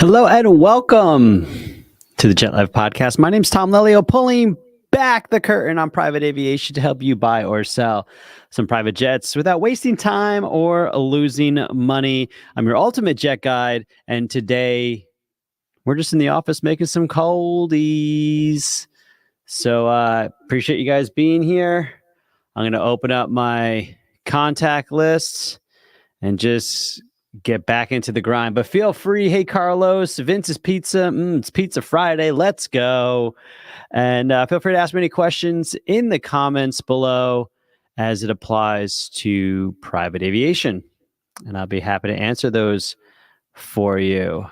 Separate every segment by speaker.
Speaker 1: Hello and welcome to the Jet Life Podcast. My name's Tom Lelio, pulling back the curtain on private aviation to help you buy or sell some private jets without wasting time or losing money. I'm your ultimate jet guide, and today we're just in the office making some coldies. So appreciate you guys being here. I'm going to open up my contact lists and just get back into the grind. But feel free. Hey, Carlos, Vince's Pizza. It's Pizza Friday. Let's go. And feel free to ask me any questions in the comments below as it applies to private aviation. And I'll be happy to answer those for you.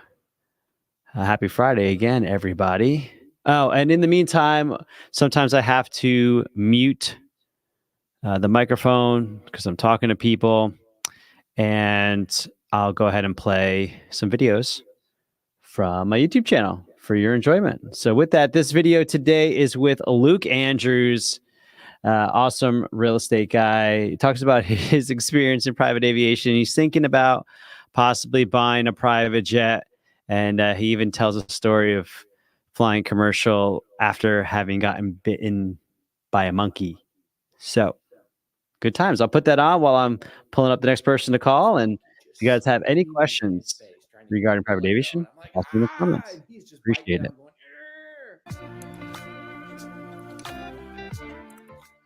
Speaker 1: Happy Friday again, everybody. Oh, and in the meantime, sometimes I have to mute the microphone because I'm talking to people. And I'll go ahead and play some videos from my YouTube channel for your enjoyment. So with that, this video today is with Luke Andrews, awesome real estate guy. He talks about his experience in private aviation. He's thinking about possibly buying a private jet. And he even tells a story of flying commercial after having gotten bitten by a monkey. So good times. I'll put that on while I'm pulling up the next person to call. And if you guys have any questions regarding private aviation, ask me in the comments. Appreciate it.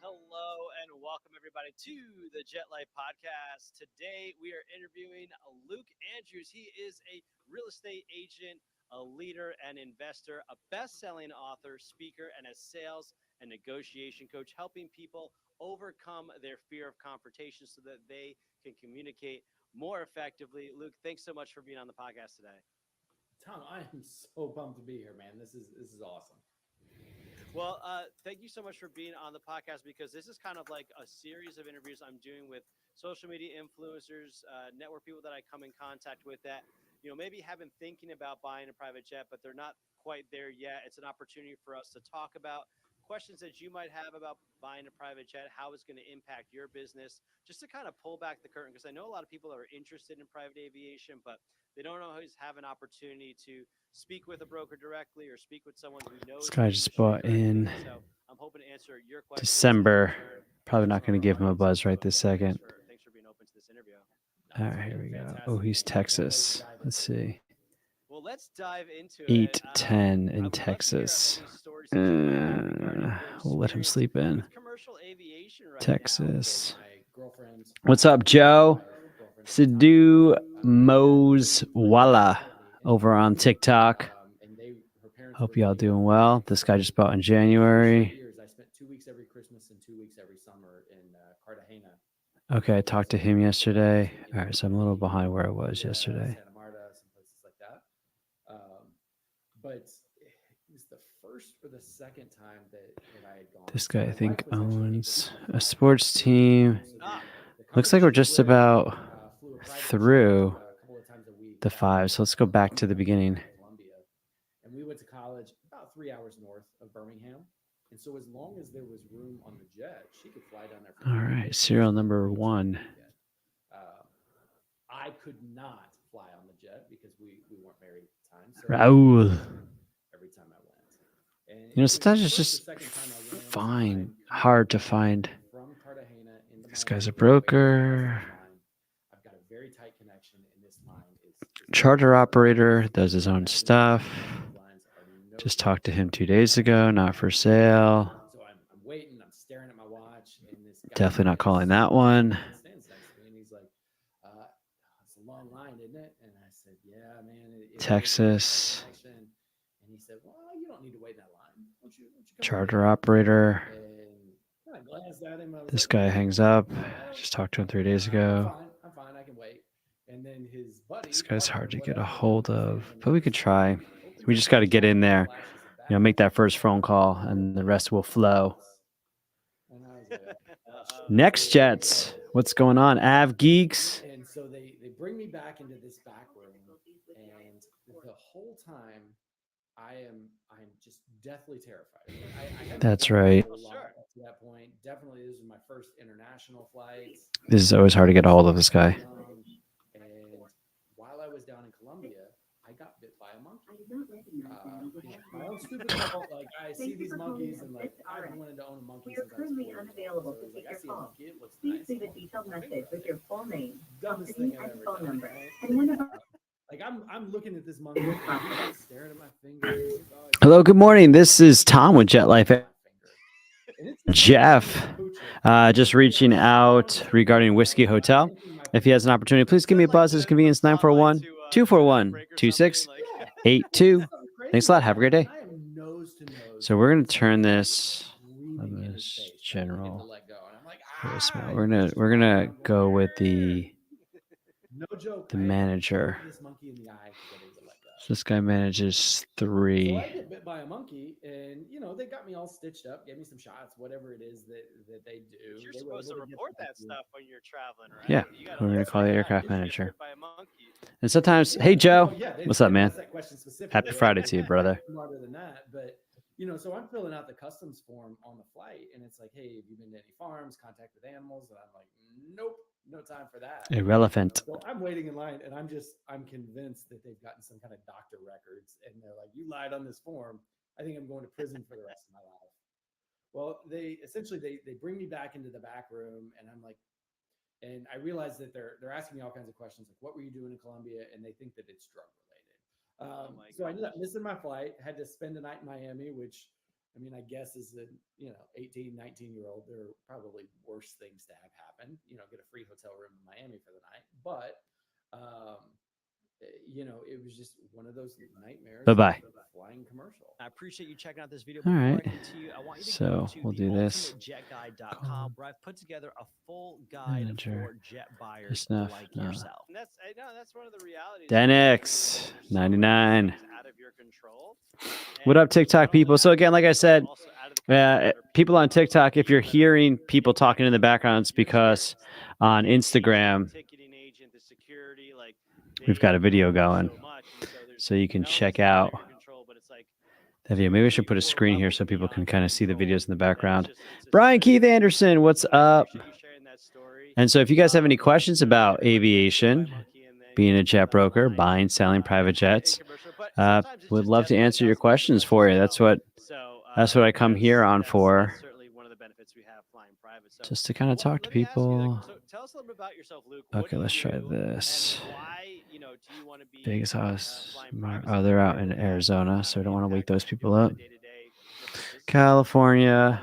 Speaker 1: Hello and welcome everybody to the Jet Life Podcast. Today we are interviewing Luke Andrews. He is a real estate agent, a leader and investor, a best-selling author, speaker, and a sales and negotiation coach, helping people overcome their fear of confrontation so that they can communicate more effectively. Luke, thanks so much for being on the podcast today.
Speaker 2: Tom, I am so pumped to be here, man. This is awesome.
Speaker 1: Well, thank you so much for being on the podcast, because this is kind of like a series of interviews I'm doing with social media influencers, network people that I come in contact with that, maybe have been thinking about buying a private jet, but they're not quite there yet. It's an opportunity for us to talk about questions that you might have about buying a private jet, how it's going to impact your business, just to kind of pull back the curtain, because I know a lot of people are interested in private aviation, but they don't always have an opportunity to speak with a broker directly or speak with someone who knows. This guy just bought in so I'm hoping to answer your questions. December. Probably not going to give him a buzz right this second. Thanks for being open to this interview. All right, here we go. Oh, he's Texas. Let's see. Well, let's dive into 8:10 in Texas. We'll let him sleep in. Texas. What's up, Joe? Sidhu Moswala over on TikTok. Hope y'all doing well. This guy just bought in January.
Speaker 2: I spent 2 weeks every Christmas and 2 weeks every summer in Cartagena.
Speaker 1: Okay, I talked to him yesterday. All right, so I'm a little behind where I was yesterday.
Speaker 2: Santa Marta, some places like that. But it was the first or the second time that I had gone.
Speaker 1: This guy, I think, owns a sports team. Looks like we're just about through the 5. So let's go back to the beginning.
Speaker 2: And we went to college about 3 hours north of Birmingham. And so as long as there was room on the jet, she could fly down there.
Speaker 1: All right, serial number 1.
Speaker 2: I could not fly on the jet because we weren't married at the time. So
Speaker 1: Raul.
Speaker 2: Every time I went. And
Speaker 1: sometimes it's just hard to find. This guy's a broker.
Speaker 2: I've got a very tight connection, and this line is
Speaker 1: charter operator, does his own stuff. Just talked to him 2 days ago, not for sale.
Speaker 2: So I'm waiting, I'm staring at my watch, and this guy
Speaker 1: definitely not calling that one.
Speaker 2: Stands next to me, and he's like, it's a long line, isn't it? And I said, yeah, man.
Speaker 1: Texas.
Speaker 2: And he said, well, you don't need to wait that line. Won't you
Speaker 1: charter operator.
Speaker 2: And I glanced at him.
Speaker 1: This guy hangs up. Just talked to him 3 days ago.
Speaker 2: I'm fine, I can wait. And then his buddy.
Speaker 1: This guy's hard to get a hold of, but we could try. We just got to get in there, make that first phone call, and the rest will flow. Next Jets, what's going on? Av Geeks.
Speaker 2: And so they bring me back into this back room, and the whole time I'm just deathly terrified.
Speaker 1: That's right.
Speaker 2: To that point, definitely this is my first international flight.
Speaker 1: This is always hard to get a hold of this guy.
Speaker 2: And while I was down in Colombia, I got bit by a monkey. My own stupid fault. Like I see these monkeys and like I've wanted to own a monkey since I was 4 years old. So it was like I see a monkey, it looks nice. Leave a detailed message with your full name, dumbest thing I've ever done. Right? Like I'm looking at this monkey, and he's staring at my fingers.
Speaker 1: Hello, good morning. This is Tom with Jet Life. Jeff, just reaching out regarding Whiskey Hotel. If he has an opportunity, please give me a buzz. His convenience 941-241-2682. Thanks a lot. Have a great day. So we're gonna turn this general voicemail. We're gonna go with the manager. So this guy manages 3.
Speaker 2: So I get bit by a monkey, and they got me all stitched up, gave me some shots, whatever it is that they do.
Speaker 3: You're supposed to report that stuff when you're traveling, right?
Speaker 1: Yeah, we're gonna call the aircraft manager. And sometimes, hey Joe, what's up, man? Happy Friday to you, brother.
Speaker 2: Smarter than that, but so I'm filling out the customs form on the flight, and it's like, hey, have you been to any farms, contact with animals? And I'm like, nope, no time for that.
Speaker 1: Irrelevant.
Speaker 2: So I'm waiting in line, and I'm convinced that they've gotten some kind of doctor records, and they're like, you lied on this form. I think I'm going to prison for the rest of my life. Well, they bring me back into the back room, and I'm like, and I realize that they're asking me all kinds of questions, like, what were you doing in Colombia? And they think that it's drug related. So I ended up missing my flight, had to spend a night in Miami, which I guess is a 18, 19-year-old, there are probably worse things to have happen, get a free hotel room in Miami for the night. But it was just one of those nightmares.
Speaker 1: Bye-bye.
Speaker 2: Flying commercial.
Speaker 3: I appreciate you checking out this video.
Speaker 1: All right.
Speaker 3: I want you to
Speaker 1: so
Speaker 3: go to
Speaker 1: we'll do this.
Speaker 3: jetguide.com, where I've put together a full guide for jet buyers like yourself. And that's one of the realities.
Speaker 1: Denix 99. What up, TikTok people? So again, like I said, people on TikTok, if you're hearing people talking in the background, it's because on Instagram we've got a video going, so you can check out the video. Maybe I should put a screen here so people can kind of see the videos in the background. Brian Keith Anderson, what's up? And so if you guys have any questions about aviation, being a jet broker, buying, selling private jets, would love to answer your questions for you. That's what I come here on for. Just to kind of talk to people.
Speaker 3: Tell us a little bit about yourself, Luke.
Speaker 1: Okay, let's try this. Vegas house. Oh, they're out in Arizona, so I don't want to wake those people up. California.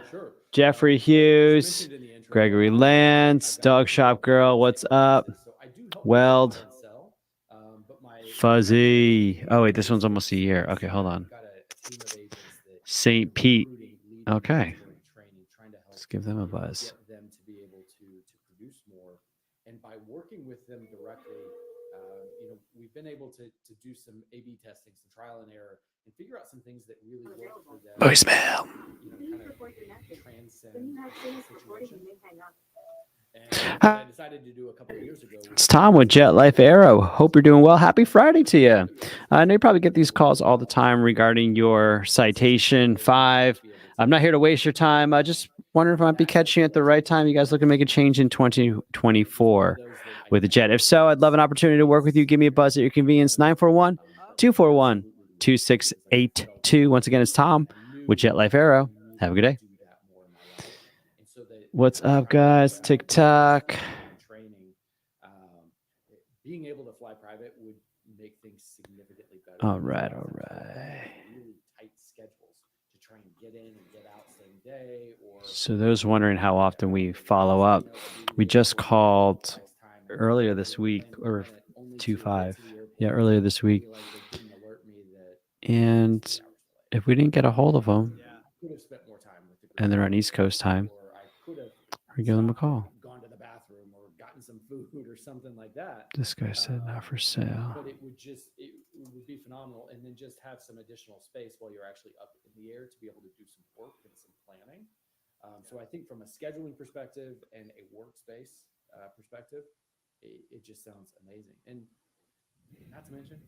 Speaker 1: Jeffrey Hughes. Gregory Lance. Dog Shop Girl. What's up? Weld. Fuzzy. Oh, wait, this one's almost a year. Okay, hold on. St. Pete. Okay. Let's give them a buzz.
Speaker 2: Them to be able to produce more, and by working with them directly, we've been able to do some A/B testing, some trial and error, and figure out some things that really work for them.
Speaker 1: Voicemail.
Speaker 2: Kind of transcend the situation. And I decided to do a couple of years ago.
Speaker 1: It's Tom with Jet Life Aero. Hope you're doing well. Happy Friday to you. I know you probably get these calls all the time regarding your Citation 5. I'm not here to waste your time. I just wondering if I might be catching you at the right time. You guys looking to make a change in 2024 with the jet? If so, I'd love an opportunity to work with you. Give me a buzz at your convenience. 941-241-2682. Once again, it's Tom with Jet Life Aero. Have a good day. What's up, guys? TikTok.
Speaker 2: Being able to fly private would make things significantly better.
Speaker 1: All right.
Speaker 2: Really tight schedules to try and get in and get out same day.
Speaker 1: So those wondering how often we follow up, we just called earlier this week, or 2-5. Yeah, earlier this week. And if we didn't get a hold of them, and they're on East Coast time, we give them a call.
Speaker 2: Gone to the bathroom or gotten some food or something like that.
Speaker 1: This guy said not for sale.
Speaker 2: But it would be phenomenal, and then just have some additional space while you're actually up in the air to be able to do some work and some planning. So I think from a scheduling perspective and a workspace perspective, it just sounds amazing. And not to mention,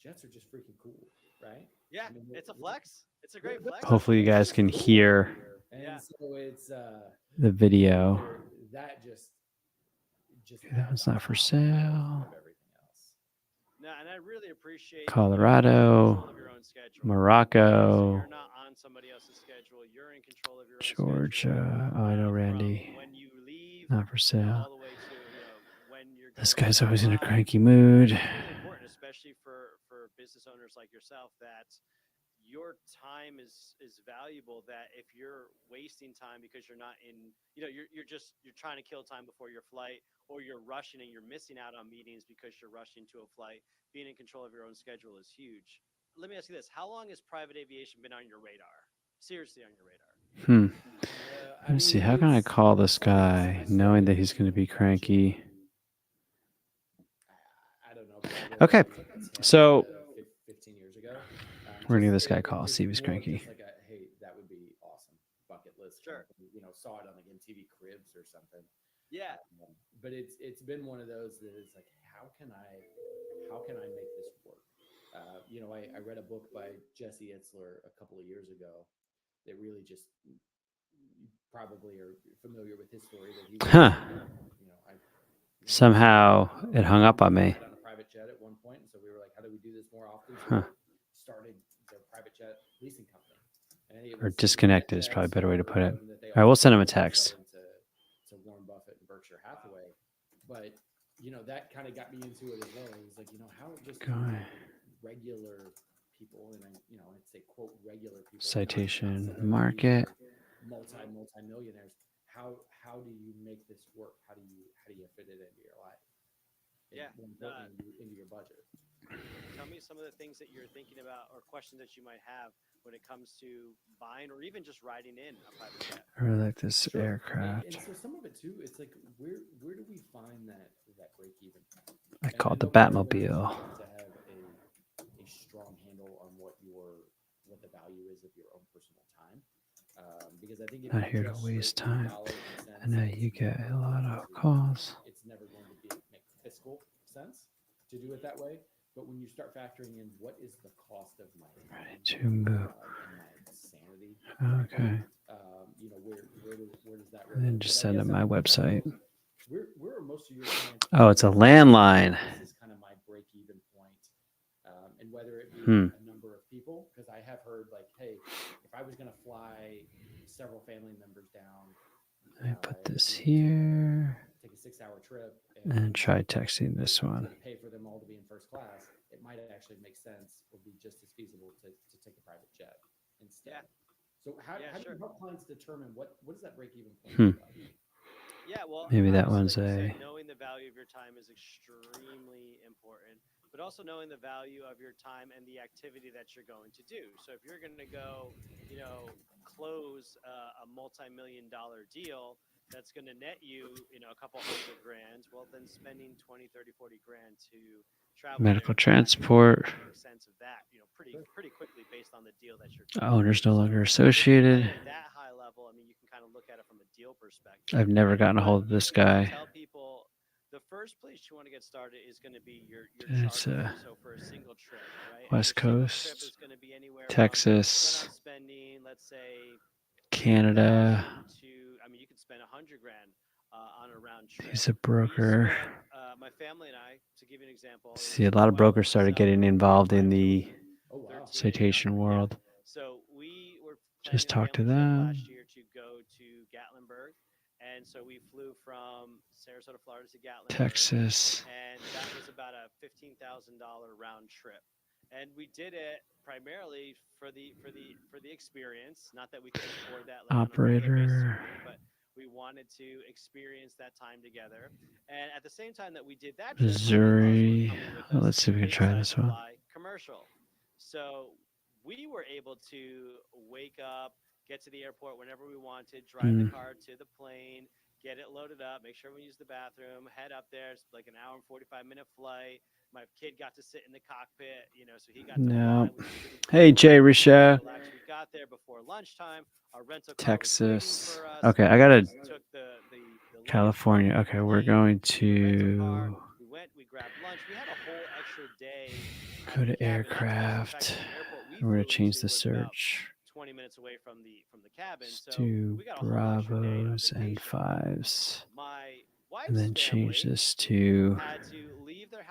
Speaker 2: jets are just freaking cool, right?
Speaker 3: Yeah, it's a flex. It's a great flex.
Speaker 1: Hopefully you guys can hear
Speaker 2: so it's
Speaker 1: the video.
Speaker 2: That just
Speaker 1: It's not for sale.
Speaker 3: No, and I really appreciate
Speaker 1: Colorado,
Speaker 3: control of your own schedule. So
Speaker 1: Morocco,
Speaker 3: you're not on somebody else's schedule. You're in control of your own schedule.
Speaker 1: Georgia. Oh, I know
Speaker 3: From
Speaker 1: Randy.
Speaker 3: when you leave,
Speaker 1: Not for sale.
Speaker 3: all the way to when you're
Speaker 1: This
Speaker 3: going
Speaker 1: guy's
Speaker 3: to
Speaker 1: always in a
Speaker 3: arrive.
Speaker 1: cranky mood.
Speaker 3: It's really important, especially for business owners like yourself, that your time is valuable. That if you're wasting time because you're not in, you're trying to kill time before your flight, or you're rushing and you're missing out on meetings because you're rushing to a flight. Being in control of your own schedule is huge. Let me ask you this: how long has private aviation been on your radar? Seriously, on your radar?
Speaker 1: Let me see. How can I call this guy knowing that he's going to be cranky?
Speaker 2: I don't know.
Speaker 1: Okay, so
Speaker 2: 15 years ago.
Speaker 1: we're gonna give this guy a call, see if he's cranky.
Speaker 2: Like hey, that would be awesome. Bucket list.
Speaker 3: Sure.
Speaker 2: Saw it on like MTV Cribs or something.
Speaker 3: Yeah.
Speaker 2: But it's been one of those that is like, how can I make this work? I read a book by Jesse Itzler a couple of years ago that really just, you probably are familiar with his story, that he was,
Speaker 1: somehow it hung up on me.
Speaker 2: On a private jet at one point, and so we were like, how do we do this more often? So we started the private jet leasing company.
Speaker 1: Or disconnected is probably a better way to put it. All right, we'll send him a text.
Speaker 2: To Warren Buffett and Berkshire Hathaway, but that kind of got me into it as well. It was like, how just regular people, and I'd say quote regular people.
Speaker 1: Citation market.
Speaker 2: Multi-millionaires. How do you make this work? How do you fit it into your life? Into your budget.
Speaker 3: Tell me some of the things that you're thinking about, or questions that you might have when it comes to buying or even just riding in a private jet.
Speaker 1: I really like this aircraft.
Speaker 2: And so some of it too, it's like, where do we find that break even?
Speaker 1: I call it the Batmobile.
Speaker 2: To have a strong handle on what the value is of your own personal time. Because I think
Speaker 1: not here to waste time. I know you get a lot of calls.
Speaker 2: It's never going to make fiscal sense to do it that way. But when you start factoring in what is the cost of my
Speaker 1: move.
Speaker 2: My sanity,
Speaker 1: okay.
Speaker 2: Where does that?
Speaker 1: And then just send them my website.
Speaker 2: Where are most of your clients?
Speaker 1: Oh, it's a landline.
Speaker 2: This is kind of my break-even point, and whether it be a number of people, because I have heard like, hey, if I was going to fly several family members down,
Speaker 1: I put this here.
Speaker 2: Take a 6-hour trip
Speaker 1: and try texting this one.
Speaker 2: Pay for them all to be in first class. It might actually make sense, or be just as feasible to take a private jet instead. So how do you help clients determine what is that break even point?
Speaker 3: Yeah, well,
Speaker 1: maybe that one's
Speaker 3: like knowing the value of your time is extremely important, but also knowing the value of your time and the activity that you're going to do. So if you're going to go, close a multi-million-dollar deal that's going to net you, a couple $100,000, well, then spending 20, 30, 40 grand to travel,
Speaker 1: medical transport,
Speaker 3: make sense of that, pretty quickly based on the deal that you're
Speaker 1: owner's no longer associated.
Speaker 3: At that high level, I mean, you can kind of look at it from a deal perspective.
Speaker 1: I've never gotten a hold of this guy.
Speaker 3: Tell people the first place you want to get started is going to be your
Speaker 1: it's
Speaker 3: charter. So for a single trip, right?
Speaker 1: West Coast,
Speaker 3: trip is going to be anywhere
Speaker 1: Texas,
Speaker 3: from spending, let's say,
Speaker 1: Canada.
Speaker 3: You could spend $100,000 on a round trip.
Speaker 1: He's a broker.
Speaker 3: My family and I, to give you an example,
Speaker 1: see a lot of brokers started getting involved in the citation world.
Speaker 3: So we were
Speaker 1: just talked to them
Speaker 3: last year to go to Gatlinburg, and so we flew from Sarasota, Florida to Gatlinburg,
Speaker 1: Texas,
Speaker 3: and that was about a $15,000 round trip. And we did it primarily for the experience. Not that we could afford that
Speaker 1: operator,
Speaker 3: but we wanted to experience that time together. And at the same time that we did that,
Speaker 1: Missouri. Well, let's see if we can try this one.
Speaker 3: Commercial. So we were able to wake up, get to the airport whenever we wanted, drive the car to the plane, get it loaded up, make sure we use the bathroom, head up there. It's like an hour and 45-minute flight. My kid got to sit in the cockpit, so he got to fly.
Speaker 1: Hey, Jay Richard.
Speaker 3: We got there before lunchtime. Our rental car
Speaker 1: Texas.
Speaker 3: was for us.
Speaker 1: Okay, I got to
Speaker 3: the
Speaker 1: California. Okay, we're going to
Speaker 3: we grabbed lunch. We had a whole extra day.
Speaker 1: Go to aircraft. We're going to change the search.
Speaker 3: 20 minutes away from the cabin.
Speaker 1: Let's do Bravos and 5s. And then change this to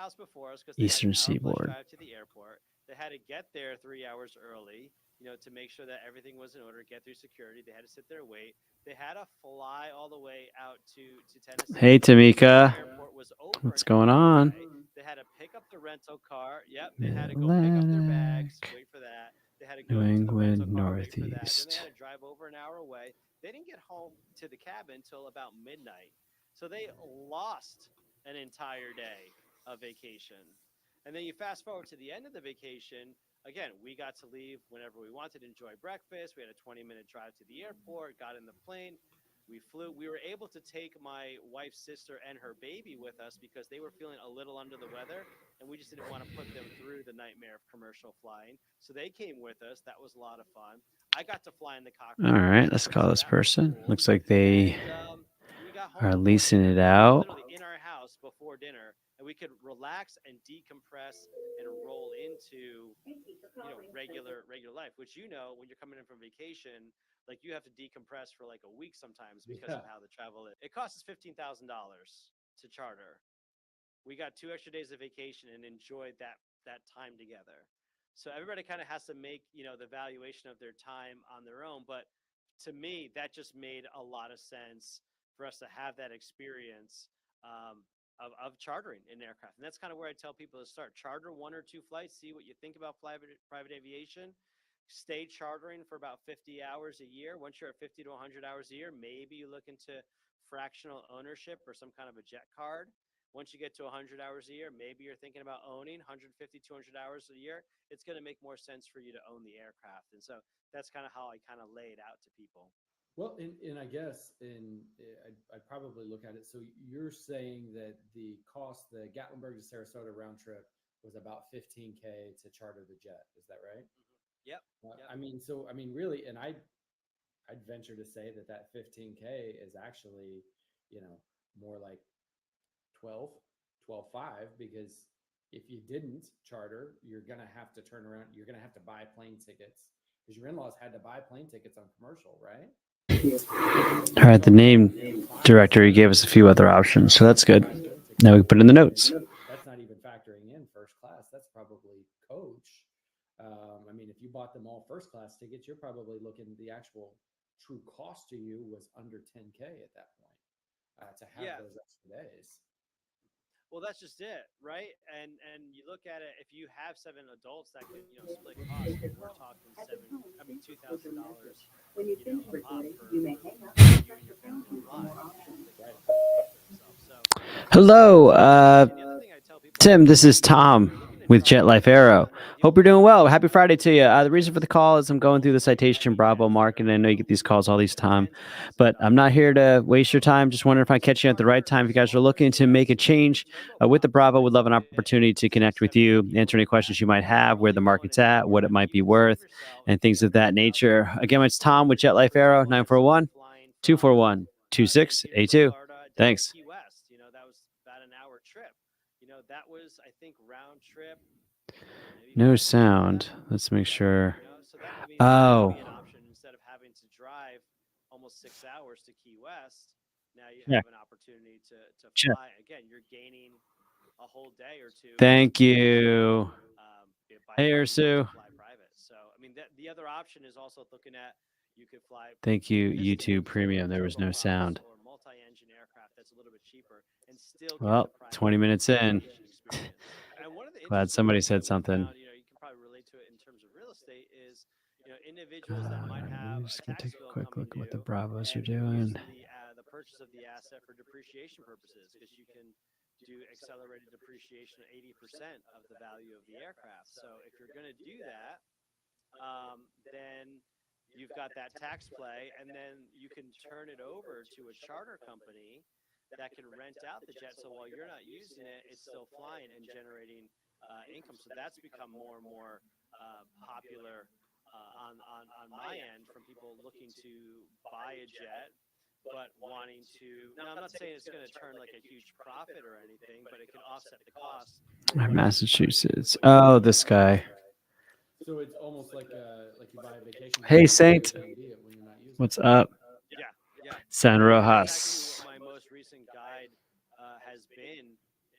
Speaker 3: house before us because
Speaker 1: Eastern
Speaker 3: they had an hour plus
Speaker 1: Seaboard.
Speaker 3: drive to the airport. They had to get there 3 hours early, to make sure that everything was in order, get through security. They had to sit there, wait. They had to fly all the way out to Tennessee.
Speaker 1: Hey, Tamika.
Speaker 3: The airport was over
Speaker 1: What's
Speaker 3: an
Speaker 1: going
Speaker 3: hour
Speaker 1: on?
Speaker 3: away. They had to pick up the rental car. Yep, they had to go pick up their bags,
Speaker 1: Atlantic,
Speaker 3: wait for that. They had to
Speaker 1: New
Speaker 3: go to the
Speaker 1: England,
Speaker 3: rental car, wait for that. Then they
Speaker 1: Northeast.
Speaker 3: had to drive over an hour away. They didn't get home to the cabin till about midnight. So they lost an entire day of vacation. And then you fast forward to the end of the vacation. Again, we got to leave whenever we wanted, enjoy breakfast. We had a 20-minute drive to the airport, got in the plane. We flew. We were able to take my wife's sister and her baby with us because they were feeling a little under the weather, and we just didn't want to put them through the nightmare of commercial flying. So they came with us. That was a lot of fun. I got to fly in the cockpit.
Speaker 1: All right, let's call this person. Looks like they
Speaker 3: And, we got home
Speaker 1: are
Speaker 3: before
Speaker 1: leasing
Speaker 3: dinner.
Speaker 1: it
Speaker 3: We were
Speaker 1: out.
Speaker 3: literally in our house before dinner, and we could relax and decompress and roll into regular life. Which when you're coming in from vacation, like you have to decompress for like a week sometimes because of how the travel is. It costs us $15,000 to charter. We got 2 extra days of vacation and enjoyed that time together. So everybody kind of has to make the valuation of their time on their own. But to me, that just made a lot of sense for us to have that experience of chartering an aircraft. And that's kind of where I tell people to start. Charter 1 or 2 flights, see what you think about private aviation. Stay chartering for about 50 hours a year. Once you're at 50 to 100 hours a year, maybe you look into fractional ownership or some kind of a jet card. Once you get to 100 hours a year, maybe you're thinking about owning 150, 200 hours a year. It's going to make more sense for you to own the aircraft. And so that's kind of how I kind of lay it out to people.
Speaker 2: Well, and I guess, I'd probably look at it. So you're saying that the cost, the Gatlinburg to Sarasota round trip was about $15K to charter the jet. Is that right?
Speaker 3: Yep.
Speaker 2: Yep. Really, and I'd venture to say that 15K is actually, more like 12.5, because if you didn't charter, you're going to have to turn around. You're going to have to buy plane tickets because your in-laws had to buy plane tickets on commercial, right?
Speaker 1: All right, the name directory gave us a few other options, so that's good. Now we can put it in the notes.
Speaker 2: That's not even factoring in first class. That's probably coach. If you bought them all first class tickets, you're probably looking, the actual true cost to you was under 10K at that point to have those extra days.
Speaker 3: Well, that's just it, right? And you look at it, if you have 7 adults that can, split costs, we're talking $2,000.
Speaker 4: When you finish recording, you may hang up.
Speaker 1: Hello, Tim. This is Tom with Jet Life Aero. Hope you're doing well. Happy Friday to you. The reason for the call is I'm going through the Citation Bravo market, and I know you get these calls all these time, but I'm not here to waste your time. Just wondering if I catch you at the right time. If you guys are looking to make a change with the Bravo, would love an opportunity to connect with you, answer any questions you might have, where the market's at, what it might be worth, and things of that nature. Again, it's Tom with Jet Life Aero, 941-241-2682. Thanks.
Speaker 3: That was about an hour trip. That was, I think, round trip.
Speaker 1: No sound. Let's make sure.
Speaker 3: So that would be
Speaker 1: Oh.
Speaker 3: an option instead of having to drive almost 6 hours to Key West. Now you
Speaker 1: Yeah.
Speaker 3: have an opportunity to
Speaker 1: Sure.
Speaker 3: fly. Again, you're gaining a whole day or two.
Speaker 1: Thank you.
Speaker 3: By
Speaker 1: Hey,
Speaker 3: flying
Speaker 1: Ursu.
Speaker 3: Fly private. So, the other option is also looking at, you could fly.
Speaker 1: Thank you,
Speaker 3: business
Speaker 1: YouTube
Speaker 3: class
Speaker 1: Premium. There was no
Speaker 3: turboprops
Speaker 1: sound.
Speaker 3: Or multi-engine aircraft that's a little bit cheaper and still get
Speaker 1: Well,
Speaker 3: the private
Speaker 1: 20 minutes in.
Speaker 3: aviation experience. And one of the
Speaker 1: Glad
Speaker 3: interesting
Speaker 1: somebody
Speaker 3: things
Speaker 1: said
Speaker 3: that we
Speaker 1: something.
Speaker 3: found, you can probably relate to it in terms of real estate is, individuals that might have
Speaker 1: I'm
Speaker 3: a
Speaker 1: just gonna
Speaker 3: tax
Speaker 1: take a
Speaker 3: bill
Speaker 1: quick
Speaker 3: coming
Speaker 1: look at what the
Speaker 3: due
Speaker 1: Bravos are
Speaker 3: and
Speaker 1: doing.
Speaker 3: use the purchase of the asset for depreciation purposes, because you can do accelerated depreciation of 80% of the value of the aircraft. So if you're going to do that, then you've got that tax play, and then you can turn it over to a charter company that can rent out the jet. So while you're not using it, it's still flying and generating income. So that's become more and more popular on my end, from people looking to buy a jet but wanting to. Now, I'm not saying it's going to turn like a huge profit or anything, but it can offset the cost.
Speaker 1: Massachusetts. Oh, this guy.
Speaker 2: So it's almost like you buy a vacation.
Speaker 1: Hey, Saint.
Speaker 2: when you're not using
Speaker 1: What's
Speaker 2: it.
Speaker 1: up?
Speaker 3: Yeah.
Speaker 1: San
Speaker 3: That's
Speaker 1: Rojas.
Speaker 3: actually what my most recent guide has been,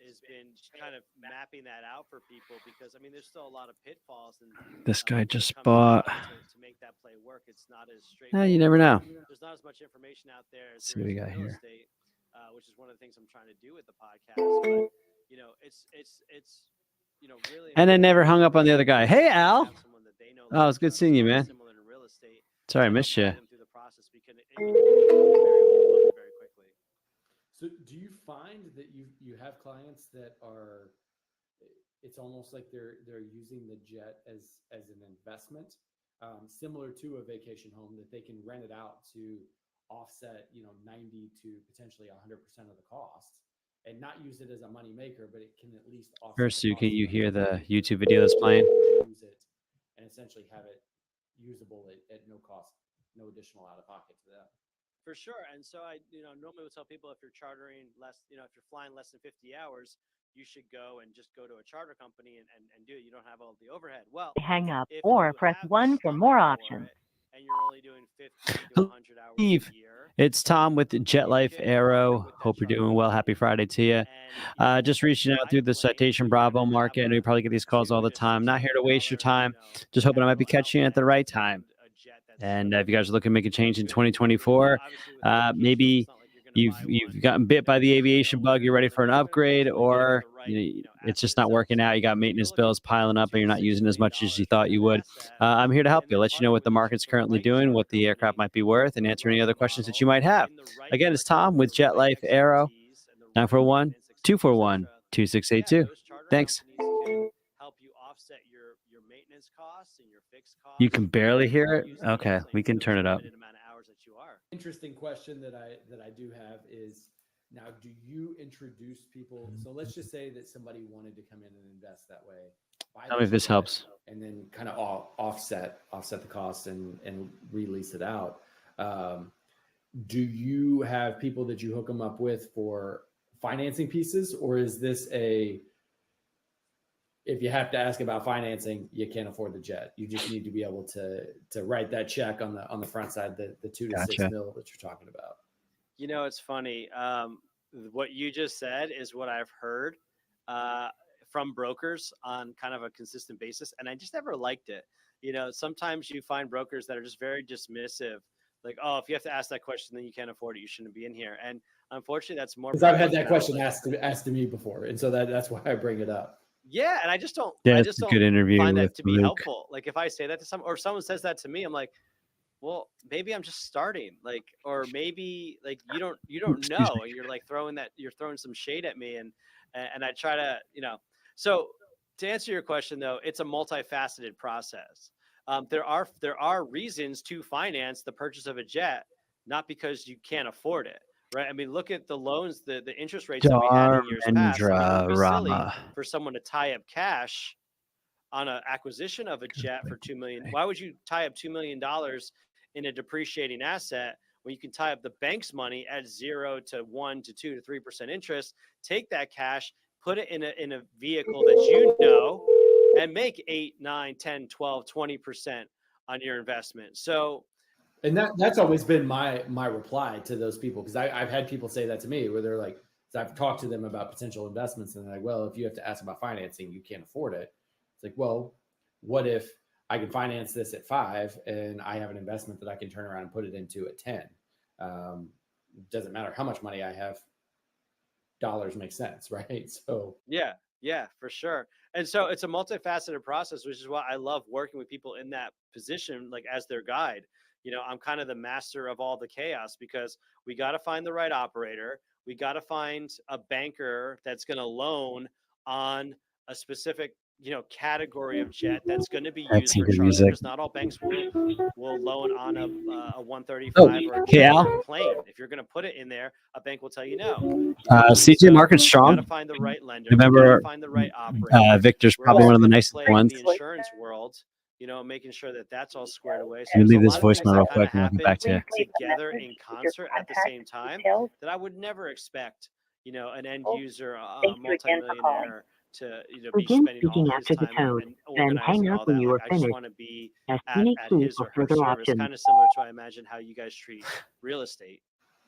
Speaker 3: has been just kind of mapping that out for people because I mean there's still a lot of pitfalls and
Speaker 1: This guy
Speaker 3: when it
Speaker 1: just
Speaker 3: comes
Speaker 1: bought.
Speaker 3: to make that play work, it's not as
Speaker 1: You
Speaker 3: straightforward.
Speaker 1: never know.
Speaker 3: There's not as much information out there as
Speaker 1: Let's see
Speaker 3: there
Speaker 1: what
Speaker 3: is
Speaker 1: we
Speaker 3: in
Speaker 1: got
Speaker 3: real
Speaker 1: here.
Speaker 3: estate, which is one of the things I'm trying to do with the podcast. But you know, it's you know really.
Speaker 1: And I never hung up on the other
Speaker 3: important
Speaker 1: guy.
Speaker 3: to
Speaker 1: Hey,
Speaker 3: have
Speaker 1: Al.
Speaker 3: someone that they know,
Speaker 1: Oh,
Speaker 3: like,
Speaker 1: it's good
Speaker 3: trust,
Speaker 1: seeing you, man.
Speaker 3: Similar to real estate.
Speaker 1: Sorry, I
Speaker 3: to help
Speaker 1: missed you.
Speaker 3: guide them through the process because it can be very overwhelming very quickly.
Speaker 2: So do you find that you have clients that are, it's almost like they're using the jet as an investment, similar to a vacation home that they can rent it out to offset, 90 to potentially 100% of the cost and not use it as a money maker, but it can at least offset
Speaker 1: First,
Speaker 2: the
Speaker 1: Sue,
Speaker 2: cost
Speaker 1: can
Speaker 2: of
Speaker 1: you
Speaker 2: the
Speaker 1: hear the
Speaker 2: rent.
Speaker 1: YouTube video that's playing?
Speaker 2: Use it and essentially have it usable at no cost, no additional out of pocket to them.
Speaker 3: For sure. And so I, normally would tell people if you're chartering less, if you're flying less than 50 hours, you should go and just go to a charter company and do it. You don't have all the overhead. Well,
Speaker 5: Hang up
Speaker 3: if
Speaker 5: or
Speaker 3: you
Speaker 5: press
Speaker 3: have the
Speaker 5: 1 for more
Speaker 3: stomach
Speaker 5: options.
Speaker 3: it and you're only doing 50 to 100 hours
Speaker 1: Steve,
Speaker 3: a year,
Speaker 1: it's Tom with Jet
Speaker 3: you
Speaker 1: Life
Speaker 3: can
Speaker 1: Aero.
Speaker 3: partner with that
Speaker 1: Hope you're
Speaker 3: charter
Speaker 1: doing well. Happy
Speaker 3: company
Speaker 1: Friday to you.
Speaker 3: and, you know,
Speaker 1: Just reaching out
Speaker 3: buy
Speaker 1: through the
Speaker 3: planes, so
Speaker 1: Citation
Speaker 3: you're
Speaker 1: Bravo
Speaker 3: gonna have
Speaker 1: market. I know you
Speaker 3: a
Speaker 1: probably get these calls all the
Speaker 3: $2 to
Speaker 1: time. Not here to waste your
Speaker 3: $600,
Speaker 1: time. Just hoping I might be
Speaker 3: capital
Speaker 1: catching you at the
Speaker 3: outlay
Speaker 1: right time.
Speaker 3: and a jet that's
Speaker 1: And if you guys are looking to make a change in
Speaker 3: good for you.
Speaker 1: 2024,
Speaker 3: Obviously, with a vacation home,
Speaker 1: maybe
Speaker 3: it's not like you're gonna buy
Speaker 1: you've
Speaker 3: one,
Speaker 1: gotten bit by the aviation bug. You're ready
Speaker 3: like
Speaker 1: for an
Speaker 3: it's gonna
Speaker 1: upgrade,
Speaker 3: cost, but you gotta
Speaker 1: or
Speaker 3: have the right,
Speaker 1: it's just
Speaker 3: asset
Speaker 1: not working
Speaker 3: itself.
Speaker 1: out. You got
Speaker 3: So
Speaker 1: maintenance
Speaker 3: you're looking
Speaker 1: bills piling up,
Speaker 3: $2
Speaker 1: and you're
Speaker 3: to
Speaker 1: not
Speaker 3: $6
Speaker 1: using as
Speaker 3: million
Speaker 1: much as you
Speaker 3: for
Speaker 1: thought
Speaker 3: that
Speaker 1: you would.
Speaker 3: asset,
Speaker 1: I'm here to help
Speaker 3: and
Speaker 1: you,
Speaker 3: then
Speaker 1: let you know
Speaker 3: partner
Speaker 1: what the
Speaker 3: with
Speaker 1: market's
Speaker 3: the
Speaker 1: currently
Speaker 3: right
Speaker 1: doing,
Speaker 3: charter
Speaker 1: what the aircraft
Speaker 3: company
Speaker 1: might be worth,
Speaker 3: with
Speaker 1: and
Speaker 3: the
Speaker 1: answer any
Speaker 3: right
Speaker 1: other questions that you
Speaker 3: model
Speaker 1: might have.
Speaker 3: in the right
Speaker 1: Again, it's
Speaker 3: market
Speaker 1: Tom
Speaker 3: with
Speaker 1: with
Speaker 3: the
Speaker 1: Jet
Speaker 3: right
Speaker 1: Life Aero.
Speaker 3: expertise and the right
Speaker 1: 941
Speaker 3: maintenance, et cetera, et
Speaker 1: 241
Speaker 3: cetera. Yeah,
Speaker 1: 2682.
Speaker 3: those charter
Speaker 1: Thanks.
Speaker 3: companies can help you offset your maintenance costs and your fixed costs.
Speaker 1: You can barely hear it?
Speaker 3: Using those
Speaker 1: Okay, we
Speaker 3: planes
Speaker 1: can
Speaker 3: those
Speaker 1: turn it up.
Speaker 3: limited amount of hours that you are.
Speaker 2: Interesting question that I do have is, now, do you introduce people? So let's just say that somebody wanted to come in and invest that way. Buy
Speaker 1: Tell me if this
Speaker 2: jet,
Speaker 1: helps.
Speaker 2: and then kind of offset the costs and release it out. Do you have people that you hook them up with for financing pieces, or is this if you have to ask about financing, you can't afford the jet. You just need to be able to write that check on the front side, the 2 to 6
Speaker 1: Gotcha.
Speaker 2: mil that you're talking about.
Speaker 3: It's funny. What you just said is what I've heard from brokers on kind of a consistent basis, and I just never liked it. Sometimes you find brokers that are just very dismissive, like, oh, if you have to ask that question, then you can't afford it. You shouldn't be in here. And unfortunately, that's more
Speaker 2: Because I've had
Speaker 3: prevalent
Speaker 2: that
Speaker 3: now,
Speaker 2: question
Speaker 3: like-
Speaker 2: asked to me before, and so that's why I bring it up.
Speaker 3: Yeah, and I just don't.
Speaker 1: Yeah,
Speaker 3: I
Speaker 1: it's
Speaker 3: just
Speaker 1: a
Speaker 3: don't
Speaker 1: good interview
Speaker 3: find that
Speaker 1: with
Speaker 3: to be
Speaker 1: Luke.
Speaker 3: helpful. Like if I say that to someone, or someone says that to me, I'm like, well, maybe I'm just starting. Like, or maybe like you don't
Speaker 1: Excuse
Speaker 3: know,
Speaker 1: me.
Speaker 3: and you're like you're throwing some shade at me, and I try to, So to answer your question though, it's a multifaceted process. There are reasons to finance the purchase of a jet, not because you can't afford it. Right. I mean, look at the loans, the interest rates that we had in years past. I mean, it would be silly
Speaker 1: Rama.
Speaker 3: for someone to tie up cash on an acquisition of a jet for $2 million. Why would you tie up $2 million in a depreciating asset when you can tie up the bank's money at 0 to 1 to 2 to 3% interest? Take that cash, put it in a vehicle that and make 8, 9, 10, 12, 20% on your investment. So.
Speaker 2: And that's always been my reply to those people, because I've had people say that to me where they're like, so I've talked to them about potential investments, and they're like, well, if you have to ask about financing, you can't afford it. It's like, well, what if I can finance this at 5 and I have an investment that I can turn around and put it into at 10? Doesn't matter how much money I have. Dollars make sense, right? So
Speaker 3: yeah, for sure. And so it's a multifaceted process, which is why I love working with people in that position, like as their guide. I'm kind of the master of all the chaos, because we got to find the right operator. We got to find a banker that's going to loan on a specific, category of jet that's going to be
Speaker 1: That's
Speaker 3: used
Speaker 1: some
Speaker 3: for
Speaker 1: good
Speaker 3: charter,
Speaker 1: music.
Speaker 3: because not all banks will loan on a 135
Speaker 1: Oh,
Speaker 3: or a
Speaker 1: hey, Al.
Speaker 3: plane. If you're going to put it in there, a bank will tell you no.
Speaker 1: CJ Market
Speaker 3: Got
Speaker 1: Strong.
Speaker 3: to find the right lender.
Speaker 1: Remember,
Speaker 3: Gotta find the right operator.
Speaker 1: Victor's
Speaker 3: We're
Speaker 1: probably
Speaker 3: also
Speaker 1: one of the
Speaker 3: gonna
Speaker 1: nicest
Speaker 3: play
Speaker 1: ones.
Speaker 3: the insurance world, making sure that that's all squared away. So
Speaker 1: Let me
Speaker 3: there's a
Speaker 1: leave this
Speaker 3: lot of things
Speaker 1: voicemail real
Speaker 3: that kinda
Speaker 1: quick and I'll get back to you.
Speaker 3: happen together in concert at the same time that I would never expect, an end user, a
Speaker 5: Thank you again for calling.
Speaker 3: multimillionaire to, be
Speaker 5: Begin
Speaker 3: spending all
Speaker 5: speaking
Speaker 3: his
Speaker 5: after the
Speaker 3: time
Speaker 5: tone,
Speaker 3: and
Speaker 5: then hang
Speaker 3: organizing
Speaker 5: up
Speaker 3: all
Speaker 5: when
Speaker 3: that.
Speaker 5: you
Speaker 3: Like,
Speaker 5: are
Speaker 3: I just
Speaker 5: finished.
Speaker 3: want to be
Speaker 5: Press
Speaker 3: at
Speaker 5: any key
Speaker 3: his
Speaker 5: for
Speaker 3: or her
Speaker 5: further
Speaker 3: service,
Speaker 5: options.
Speaker 3: kind of similar to, I imagine, how you guys treat real estate.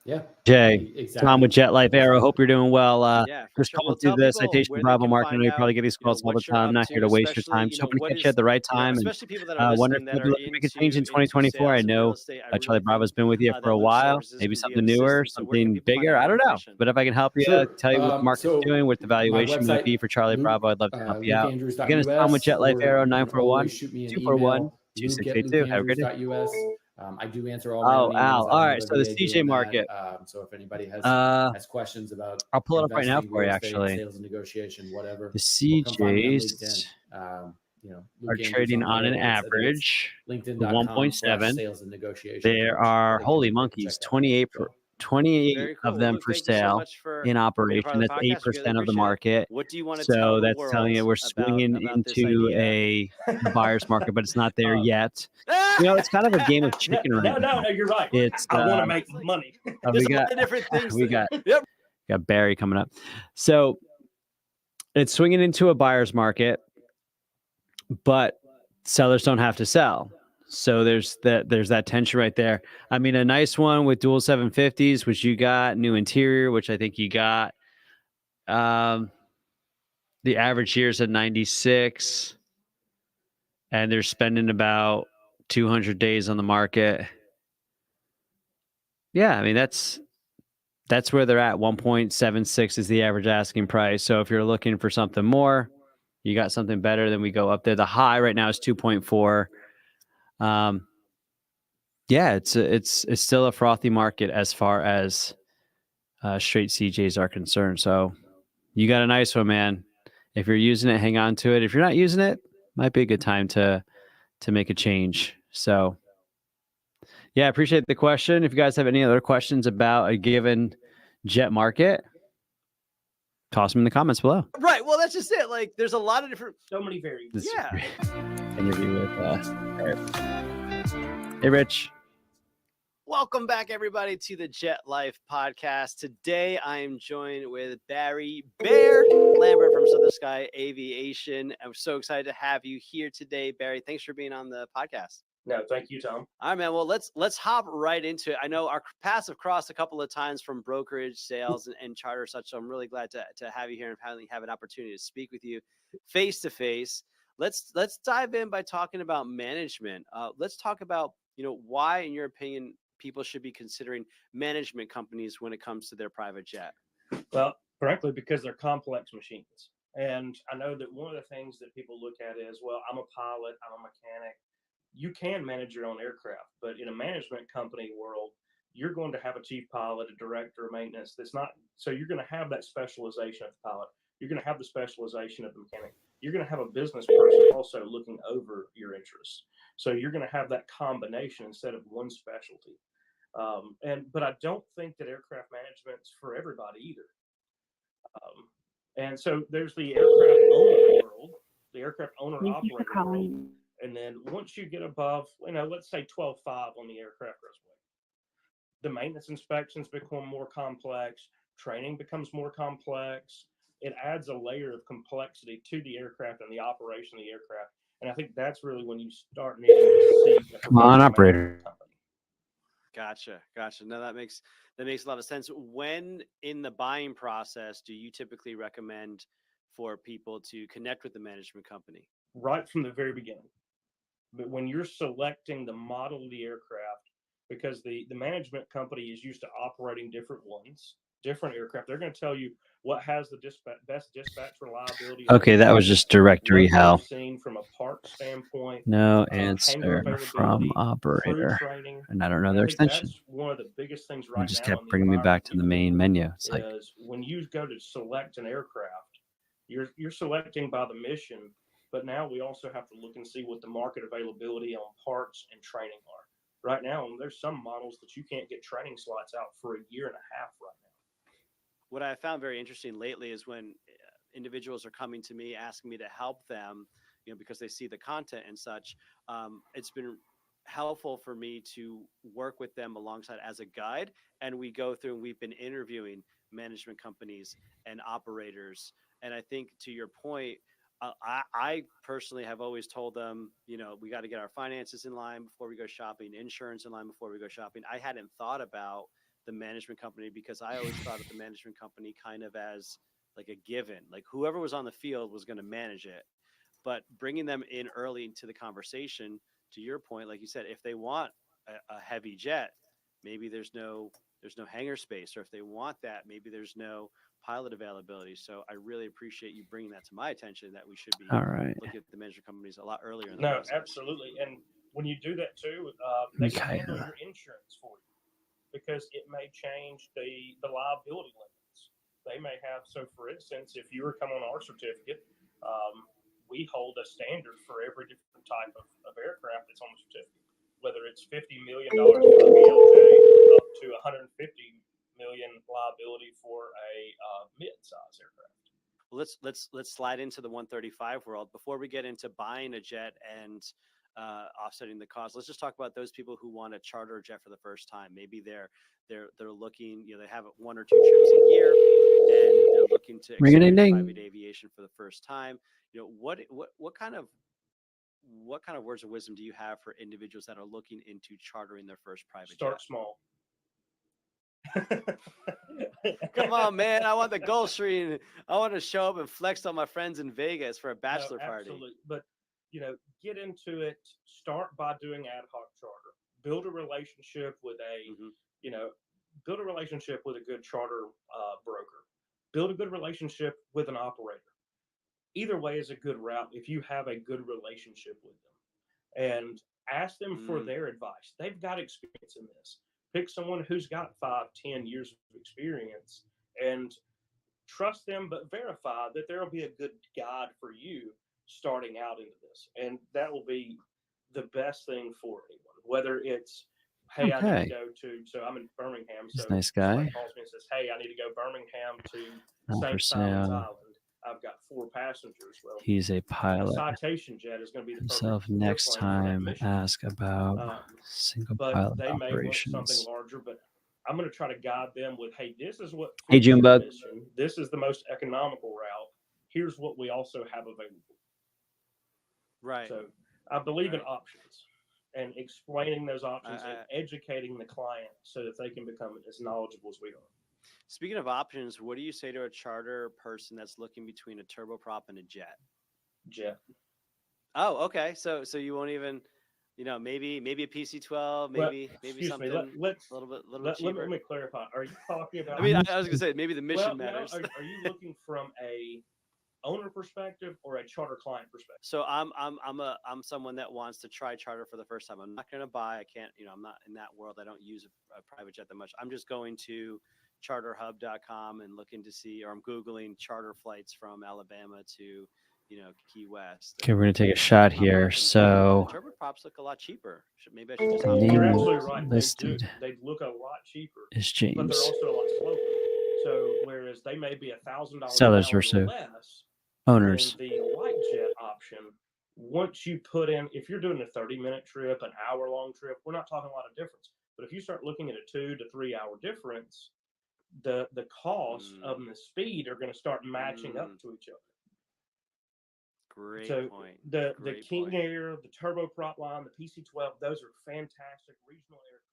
Speaker 2: Yeah.
Speaker 1: Jay,
Speaker 2: Exactly.
Speaker 1: Tom with Jet Life Aero. Hope you're doing well.
Speaker 3: Yeah, for
Speaker 1: Just
Speaker 3: sure.
Speaker 1: calling
Speaker 3: Well,
Speaker 1: through
Speaker 3: tell
Speaker 1: the
Speaker 3: people
Speaker 1: Citation
Speaker 3: where they
Speaker 1: Bravo
Speaker 3: can
Speaker 1: market. I know
Speaker 3: find
Speaker 1: you
Speaker 3: out,
Speaker 1: probably get these calls all the
Speaker 3: what you're
Speaker 1: time. I'm
Speaker 3: up
Speaker 1: not here
Speaker 3: to,
Speaker 1: to waste your
Speaker 3: especially,
Speaker 1: time. Just hoping to
Speaker 3: what
Speaker 1: catch you at
Speaker 3: is,
Speaker 1: the right time. And
Speaker 3: especially people that are
Speaker 1: wonder
Speaker 3: listening
Speaker 1: if
Speaker 3: that
Speaker 1: you'll
Speaker 3: are
Speaker 1: be looking to make a change in
Speaker 3: into
Speaker 1: 2024. I
Speaker 3: sales and real
Speaker 1: know
Speaker 3: estate. I really
Speaker 1: Charlie Bravo's
Speaker 3: think
Speaker 1: been with you for
Speaker 3: that
Speaker 1: a
Speaker 3: Luke
Speaker 1: while.
Speaker 3: services
Speaker 1: Maybe
Speaker 3: can be of
Speaker 1: something newer,
Speaker 3: assistance. So where can
Speaker 1: something
Speaker 3: people find
Speaker 1: bigger.
Speaker 3: out
Speaker 1: I
Speaker 3: more
Speaker 1: don't know.
Speaker 3: information?
Speaker 1: But if I can help you,
Speaker 2: Sure.
Speaker 1: tell you what the market's
Speaker 2: So
Speaker 1: doing, what the
Speaker 2: my
Speaker 1: valuation would
Speaker 2: website,
Speaker 1: be for Charlie Bravo, I'd love to help you out. Again, it's Tom with
Speaker 2: lukeandrews.us,
Speaker 1: Jet Life
Speaker 2: or
Speaker 1: Aero,
Speaker 2: you can
Speaker 1: 941
Speaker 2: always shoot me an
Speaker 1: 241
Speaker 2: email,
Speaker 1: 2682. Have a great day.
Speaker 2: luke@lukeandrews.us. I do answer all my
Speaker 1: Oh,
Speaker 2: own
Speaker 1: Al.
Speaker 2: emails. I
Speaker 1: All
Speaker 2: don't
Speaker 1: right.
Speaker 2: have a
Speaker 1: So the
Speaker 2: VA
Speaker 1: CJ
Speaker 2: doing that.
Speaker 1: market.
Speaker 2: So if anybody
Speaker 1: Uh,
Speaker 2: has questions about
Speaker 1: I'll pull it up right now
Speaker 2: investing,
Speaker 1: for
Speaker 2: real
Speaker 1: you,
Speaker 2: estate,
Speaker 1: actually.
Speaker 2: sales and negotiation, whatever,
Speaker 1: The
Speaker 2: or come find me on
Speaker 1: CJs
Speaker 2: LinkedIn. Luke
Speaker 1: are
Speaker 2: Andrews
Speaker 1: trading
Speaker 2: on
Speaker 1: on
Speaker 2: there,
Speaker 1: an
Speaker 2: or I think it's
Speaker 1: average of
Speaker 2: linkedin.com/sales
Speaker 1: 1.7.
Speaker 2: and negotiation.
Speaker 1: There are,
Speaker 2: They
Speaker 1: holy
Speaker 2: can
Speaker 1: monkeys,
Speaker 2: check that out.
Speaker 1: 28
Speaker 3: Very
Speaker 1: of
Speaker 3: cool. Well,
Speaker 1: them
Speaker 3: Luke,
Speaker 1: for
Speaker 3: thank you so
Speaker 1: sale
Speaker 3: much for
Speaker 1: in
Speaker 3: being a
Speaker 1: operation.
Speaker 3: part of the
Speaker 1: That's
Speaker 3: podcast. We really
Speaker 1: 8% of the
Speaker 3: appreciate it.
Speaker 1: market.
Speaker 3: What do you want to tell
Speaker 1: So
Speaker 3: the
Speaker 1: that's telling
Speaker 3: world
Speaker 1: you we're
Speaker 3: about
Speaker 1: swinging
Speaker 3: this
Speaker 1: into
Speaker 3: idea?
Speaker 1: a buyer's market, but it's not there
Speaker 5: Uh,
Speaker 1: yet. It's kind of a game of
Speaker 5: No,
Speaker 1: chicken right now.
Speaker 5: you're right.
Speaker 1: It's
Speaker 5: I want to
Speaker 1: uh,
Speaker 5: make money.
Speaker 3: There's
Speaker 1: we
Speaker 3: a
Speaker 1: got
Speaker 3: lot of different things.
Speaker 1: we
Speaker 3: there.
Speaker 1: got
Speaker 3: Yep.
Speaker 1: got Barry coming up. So it's swinging into a buyer's market, but sellers don't have to sell. So there's that tension right there. I mean, a nice one with dual 750s, which you got, new interior, which I think you got. The average year's at 96, and they're spending about 200 days on the market. Yeah, I mean that's where they're at. 1.76 is the average asking price. So if you're looking for something more, you got something better, then we go up there. The high right now is 2.4. Yeah, it's still a frothy market as far as straight CJs are concerned. So you got a nice one, man. If you're using it, hang on to it. If you're not using it, might be a good time to make a change. So yeah, I appreciate the question. If you guys have any other questions about a given jet market, toss them in the comments below.
Speaker 3: Right. Well, that's just it. Like, there's a lot of different.
Speaker 5: So many variables.
Speaker 1: This
Speaker 3: Yeah.
Speaker 1: interview with Eric. Hey, Rich.
Speaker 3: Welcome back, everybody, to the Jet Life podcast. Today, I am joined with Barry Bear Lambert from Southern Sky Aviation. I'm so excited to have you here today, Barry. Thanks for being on the podcast.
Speaker 5: No, thank you, Tom.
Speaker 3: All right, man. Well, let's hop right into it. I know our paths have crossed a couple of times from brokerage, sales, and charter such. So I'm really glad to have you here and finally have an opportunity to speak with you face to face. Let's dive in by talking about management. Let's talk about why, in your opinion, people should be considering management companies when it comes to their private jet.
Speaker 5: Well, frankly, because they're complex machines. And I know that one of the things that people look at is, well, I'm a pilot, I'm a mechanic. You can manage your own aircraft, but in a management company world, you're going to have a chief pilot, a director of maintenance. So you're going to have that specialization of the pilot. You're going to have the specialization of the mechanic. You're going to have a business person also looking over your interests. So you're going to have that combination instead of one specialty. But I don't think that aircraft management's for everybody either. And so there's the aircraft owner world, the aircraft owner operator world. And then once you get above, let's say 12.5 on the aircraft raceway, the maintenance inspections become more complex, training becomes more complex. It adds a layer of complexity to the aircraft and the operation of the aircraft. And I think that's really when you start needing to see.
Speaker 1: Come on, operator.
Speaker 3: Gotcha. No, that makes a lot of sense. When in the buying process do you typically recommend for people to connect with the management company?
Speaker 5: Right from the very beginning. But when you're selecting the model of the aircraft, because the management company is used to operating different aircraft, they're going to tell you what has the best dispatch reliability.
Speaker 1: Okay, that was just directory hell.
Speaker 5: Seen from a part standpoint.
Speaker 1: No answer from operator. And I don't know their extension.
Speaker 5: That's one of the biggest things
Speaker 1: It just kept bringing me back to the main menu. It's like,
Speaker 5: when you go to select an aircraft, you're selecting by the mission, but now we also have to look and see what the market availability on parts and training are. Right now, there's some models that you can't get training slots out for a year and a half right now.
Speaker 3: What I found very interesting lately is when individuals are coming to me asking me to help them, because they see the content and such. It's been helpful for me to work with them alongside as a guide, and we go through and we've been interviewing management companies and operators. And I think to your point, I personally have always told them, we got to get our finances in line before we go shopping, insurance in line before we go shopping. I hadn't thought about the management company, because I always thought of the management company kind of as like a given, like whoever was on the field was going to manage it. But bringing them in early into the conversation, to your point, like you said, if they want a heavy jet, maybe there's no hangar space, or if they want that, maybe there's no pilot availability. So I really appreciate you bringing that to my attention, that we should be
Speaker 1: All right.
Speaker 3: looking at the management companies a lot earlier in the
Speaker 5: No,
Speaker 3: process.
Speaker 5: absolutely. And when you do that too, they can
Speaker 1: Okay.
Speaker 5: handle your insurance for you, because it may change the liability limits. They may have, so for instance, if you were coming on our certificate, we hold a standard for every different type of aircraft that's on the certificate, whether it's $50 million for a BLJ up to 150 million liability for a mid-size aircraft.
Speaker 3: Well, let's slide into the 135 world before we get into buying a jet and offsetting the cost. Let's just talk about those people who want to charter a jet for the first time. Maybe they're looking, they have one or two trips a year, and they're looking to experience private aviation for the first time. What kind of words of wisdom do you have for individuals that are looking into chartering their first private
Speaker 5: Start
Speaker 3: jet?
Speaker 5: small.
Speaker 3: Come on, man. I want the Gulfstream. I want to show up and flex on my friends in Vegas for a bachelor party.
Speaker 5: Absolutely. But, get into it. Start by doing ad hoc charter. Build a relationship with build a relationship with a good charter broker. Build a good relationship with an operator. Either way is a good route if you have a good relationship with them. And ask them for their advice. They've got experience in this. Pick someone who's got 5-10 years of experience and trust them, but verify that there will be a good guide for you starting out into this. And that will be the best thing for anyone, whether it's, hey, I need to go so I'm in Birmingham. So
Speaker 1: nice guy.
Speaker 5: somebody calls me and says, hey, I need to go Birmingham to
Speaker 1: Not for
Speaker 5: St. Simon's
Speaker 1: sale.
Speaker 5: Island. I've got 4 passengers. Well,
Speaker 1: He's a
Speaker 5: a
Speaker 1: pilot
Speaker 5: Citation jet is going to be the
Speaker 1: himself.
Speaker 5: perfect
Speaker 1: Next
Speaker 5: airplane for that
Speaker 1: time,
Speaker 5: mission.
Speaker 1: ask about single
Speaker 5: But
Speaker 1: pilot
Speaker 5: they may want something
Speaker 1: operations.
Speaker 5: larger. But I'm going to try to guide them with, hey, this is what
Speaker 1: Hey,
Speaker 5: fits your
Speaker 1: Junebug.
Speaker 5: mission. This is the most economical route. Here's what we also have available.
Speaker 3: Right.
Speaker 5: So I believe in options and explaining those options and educating the client so that they can become as knowledgeable as we are.
Speaker 3: Speaking of options, what do you say to a charter person that's looking between a turboprop and a jet?
Speaker 5: Jet.
Speaker 3: Oh, okay. So you won't even, maybe a PC-12, maybe something a little bit cheaper.
Speaker 5: Let me clarify. Are you talking about?
Speaker 3: I mean, I was gonna say maybe the mission
Speaker 5: no,
Speaker 3: matters.
Speaker 5: Are you looking from a owner perspective or a charter client perspective?
Speaker 3: So I'm someone that wants to try charter for the first time. I'm not going to buy. I can't. I'm not in that world. I don't use a private jet that much. I'm just going to charterhub.com and looking to see, or I'm Googling charter flights from Alabama to, Key West.
Speaker 1: Okay, we're gonna take a shot here. So
Speaker 3: the turboprops look a lot cheaper. Maybe I should just.
Speaker 5: You're absolutely right.
Speaker 1: Listed
Speaker 5: they look a lot cheaper,
Speaker 1: is
Speaker 5: but they're
Speaker 1: James.
Speaker 5: also a lot slower. So whereas they may be $1,000
Speaker 1: Sellers
Speaker 5: an hour
Speaker 1: versus
Speaker 5: less
Speaker 1: owners.
Speaker 5: than the light jet option, once you put in, if you're doing a 30-minute trip, an hour-long trip, we're not talking a lot of difference. But if you start looking at a 2 to 3 hour difference, the cost of the speed are going to start matching up to each other.
Speaker 3: Great point.
Speaker 5: The King Air, the turboprop line, the PC-12, those are fantastic regional aircraft.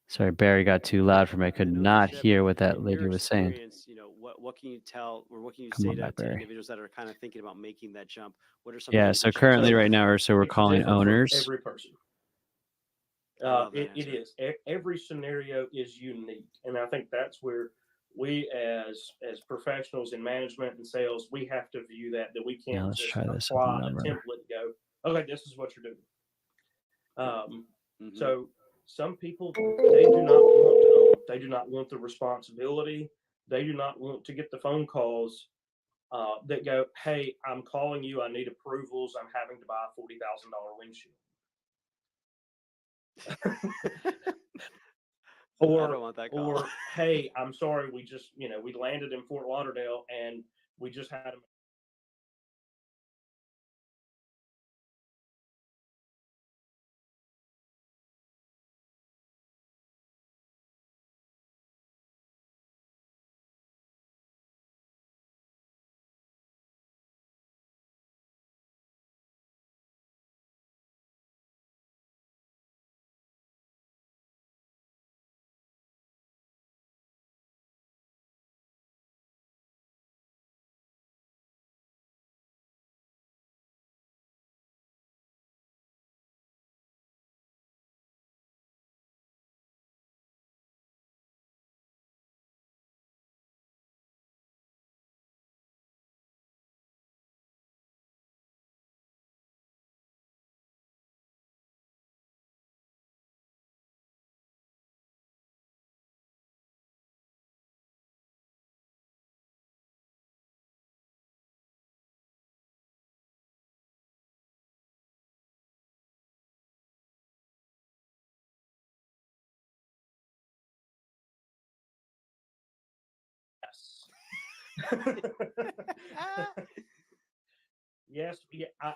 Speaker 1: Sorry, Barry got too loud for me. I could not
Speaker 3: Chip,
Speaker 1: hear what that
Speaker 3: in
Speaker 1: lady
Speaker 3: your
Speaker 1: was saying.
Speaker 3: experience, what can you tell, or what can you
Speaker 1: Come
Speaker 3: say
Speaker 1: on
Speaker 3: to,
Speaker 1: back,
Speaker 3: to
Speaker 1: Barry.
Speaker 3: individuals that are kind of thinking about making that jump? What are some?
Speaker 1: Yeah. So currently, right now, we're
Speaker 5: It's
Speaker 1: calling
Speaker 5: different for
Speaker 1: owners.
Speaker 5: every person.
Speaker 3: I love that
Speaker 5: It
Speaker 3: answer.
Speaker 5: is. Every scenario is unique, and I think that's where we, as professionals in management and sales, we have to view that we
Speaker 1: Yeah,
Speaker 5: can't
Speaker 1: let's
Speaker 5: just
Speaker 1: try this with
Speaker 5: apply
Speaker 1: the
Speaker 5: a
Speaker 1: number.
Speaker 5: template and go, okay, this is what you're doing. So some people, they do not want to own. They do not want the responsibility. They do not want to get the phone calls that go, hey, I'm calling you. I need approvals. I'm having to buy a $40,000 windshield.
Speaker 3: I don't want that call.
Speaker 5: Or hey, I'm sorry, we just we landed in Fort Lauderdale and we just had a Yes. Yes, yeah, I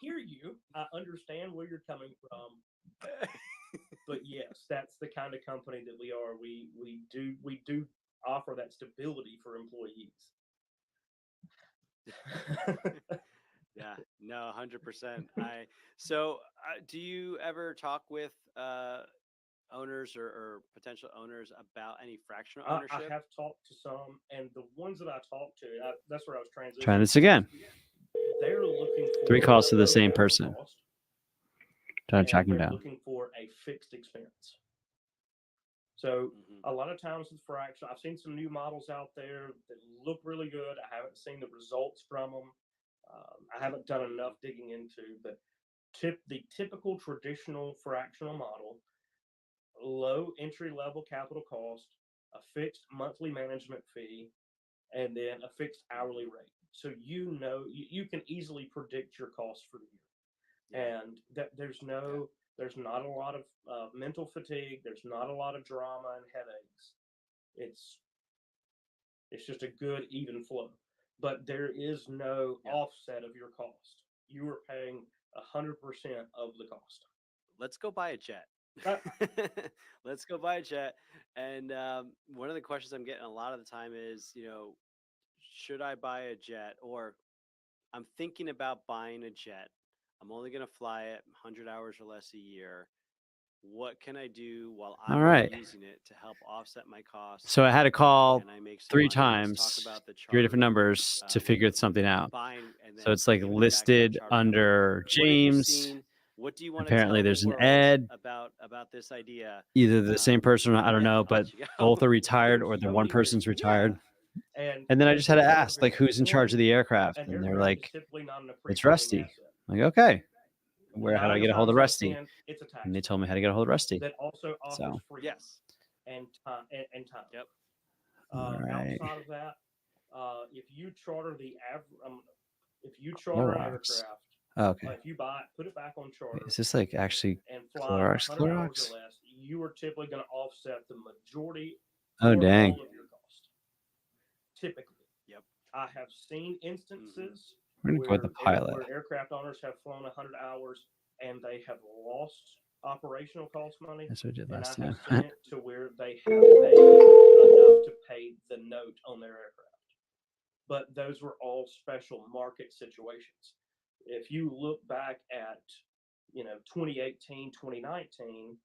Speaker 5: hear you. I understand where you're coming from. But yes, that's the kind of company that we are. We do offer that stability for employees.
Speaker 3: Yeah, no, 100%. Do you ever talk with owners or potential owners about any fractional
Speaker 5: I
Speaker 3: ownership?
Speaker 5: have talked to some, and the ones that I talked to, that's where I was transitioning.
Speaker 1: Trying this again.
Speaker 5: They're looking for
Speaker 1: 3 calls to the
Speaker 5: no
Speaker 1: same
Speaker 5: capital
Speaker 1: person.
Speaker 5: cost,
Speaker 1: Trying to track
Speaker 5: and
Speaker 1: him
Speaker 5: they're
Speaker 1: down.
Speaker 5: looking for a fixed expense. So
Speaker 3: Mhm.
Speaker 5: a lot of times with fractional, I've seen some new models out there that look really good. I haven't seen the results from them. I haven't done enough digging into, but the typical traditional fractional model, low entry level capital cost, a fixed monthly management fee, and then a fixed hourly rate. So you can easily predict your costs for the year,
Speaker 3: Yeah.
Speaker 5: and that there's not a lot of mental fatigue. There's not a lot of drama and headaches. It's just a good even flow. But there is no
Speaker 3: Yeah.
Speaker 5: offset of your cost. You are paying 100% of the cost.
Speaker 3: Let's go buy a jet.
Speaker 5: Uh,
Speaker 3: Let's go buy a jet. And one of the questions I'm getting a lot of the time is, should I buy a jet? Or I'm thinking about buying a jet. I'm only going to fly it 100 hours or less a year. What can I do while I'm
Speaker 1: All
Speaker 3: not
Speaker 1: right.
Speaker 3: using it to help offset my costs?
Speaker 1: So I had to call
Speaker 3: Can I make some
Speaker 1: 3
Speaker 3: money? Let's
Speaker 1: times,
Speaker 3: talk about the
Speaker 1: 3 different
Speaker 3: charter,
Speaker 1: numbers to figure something out.
Speaker 3: buying and
Speaker 1: So
Speaker 3: then
Speaker 1: it's like
Speaker 3: giving it back to that
Speaker 1: listed
Speaker 3: charter company.
Speaker 1: under
Speaker 3: What have you
Speaker 1: James.
Speaker 3: seen? What do you want to
Speaker 1: Apparently
Speaker 3: tell the
Speaker 1: there's an
Speaker 3: world
Speaker 1: Ed.
Speaker 3: about this idea?
Speaker 1: Either the same person, I don't
Speaker 3: Yeah,
Speaker 1: know,
Speaker 3: I'll
Speaker 1: but
Speaker 3: let you go.
Speaker 1: both are retired
Speaker 5: There's
Speaker 1: or the
Speaker 5: so
Speaker 1: one
Speaker 5: many
Speaker 1: person's
Speaker 5: variables.
Speaker 1: retired.
Speaker 5: And
Speaker 1: And then I just had to
Speaker 5: charter
Speaker 1: ask, like,
Speaker 5: variables.
Speaker 1: who's in charge of the aircraft?
Speaker 5: An
Speaker 1: And they're
Speaker 5: aircraft is
Speaker 1: like,
Speaker 5: typically not an
Speaker 1: it's
Speaker 5: appreciating
Speaker 1: Rusty.
Speaker 5: asset.
Speaker 1: I'm like, okay. How do I
Speaker 5: 9
Speaker 1: get a hold of
Speaker 5: times out
Speaker 1: Rusty?
Speaker 5: 10, it's a tax
Speaker 1: And they told me how to get a hold of Rusty.
Speaker 5: that also offers
Speaker 1: So,
Speaker 5: freedom
Speaker 3: Yes.
Speaker 5: and time.
Speaker 3: Yep.
Speaker 1: all right.
Speaker 5: Outside of that, if you charter if you
Speaker 1: Clorox.
Speaker 5: charter an aircraft,
Speaker 1: Okay.
Speaker 5: if you put it back on charter
Speaker 1: Wait, is this like actually
Speaker 5: and fly
Speaker 1: Clorox?
Speaker 5: 100 hours
Speaker 1: Clorox?
Speaker 5: or less, you are typically going to offset the majority
Speaker 1: Oh,
Speaker 5: or
Speaker 1: dang.
Speaker 5: all of your cost. Typically.
Speaker 3: Yep.
Speaker 5: I have seen instances
Speaker 1: We're going to go with the pilot.
Speaker 5: where aircraft owners have flown 100 hours and they have lost operational cost money.
Speaker 1: That's what I did
Speaker 5: And
Speaker 1: last
Speaker 5: I have
Speaker 1: time.
Speaker 5: seen it to where they have made enough to pay the note on their aircraft. But those were all special market situations. If you look back at 2018, 2019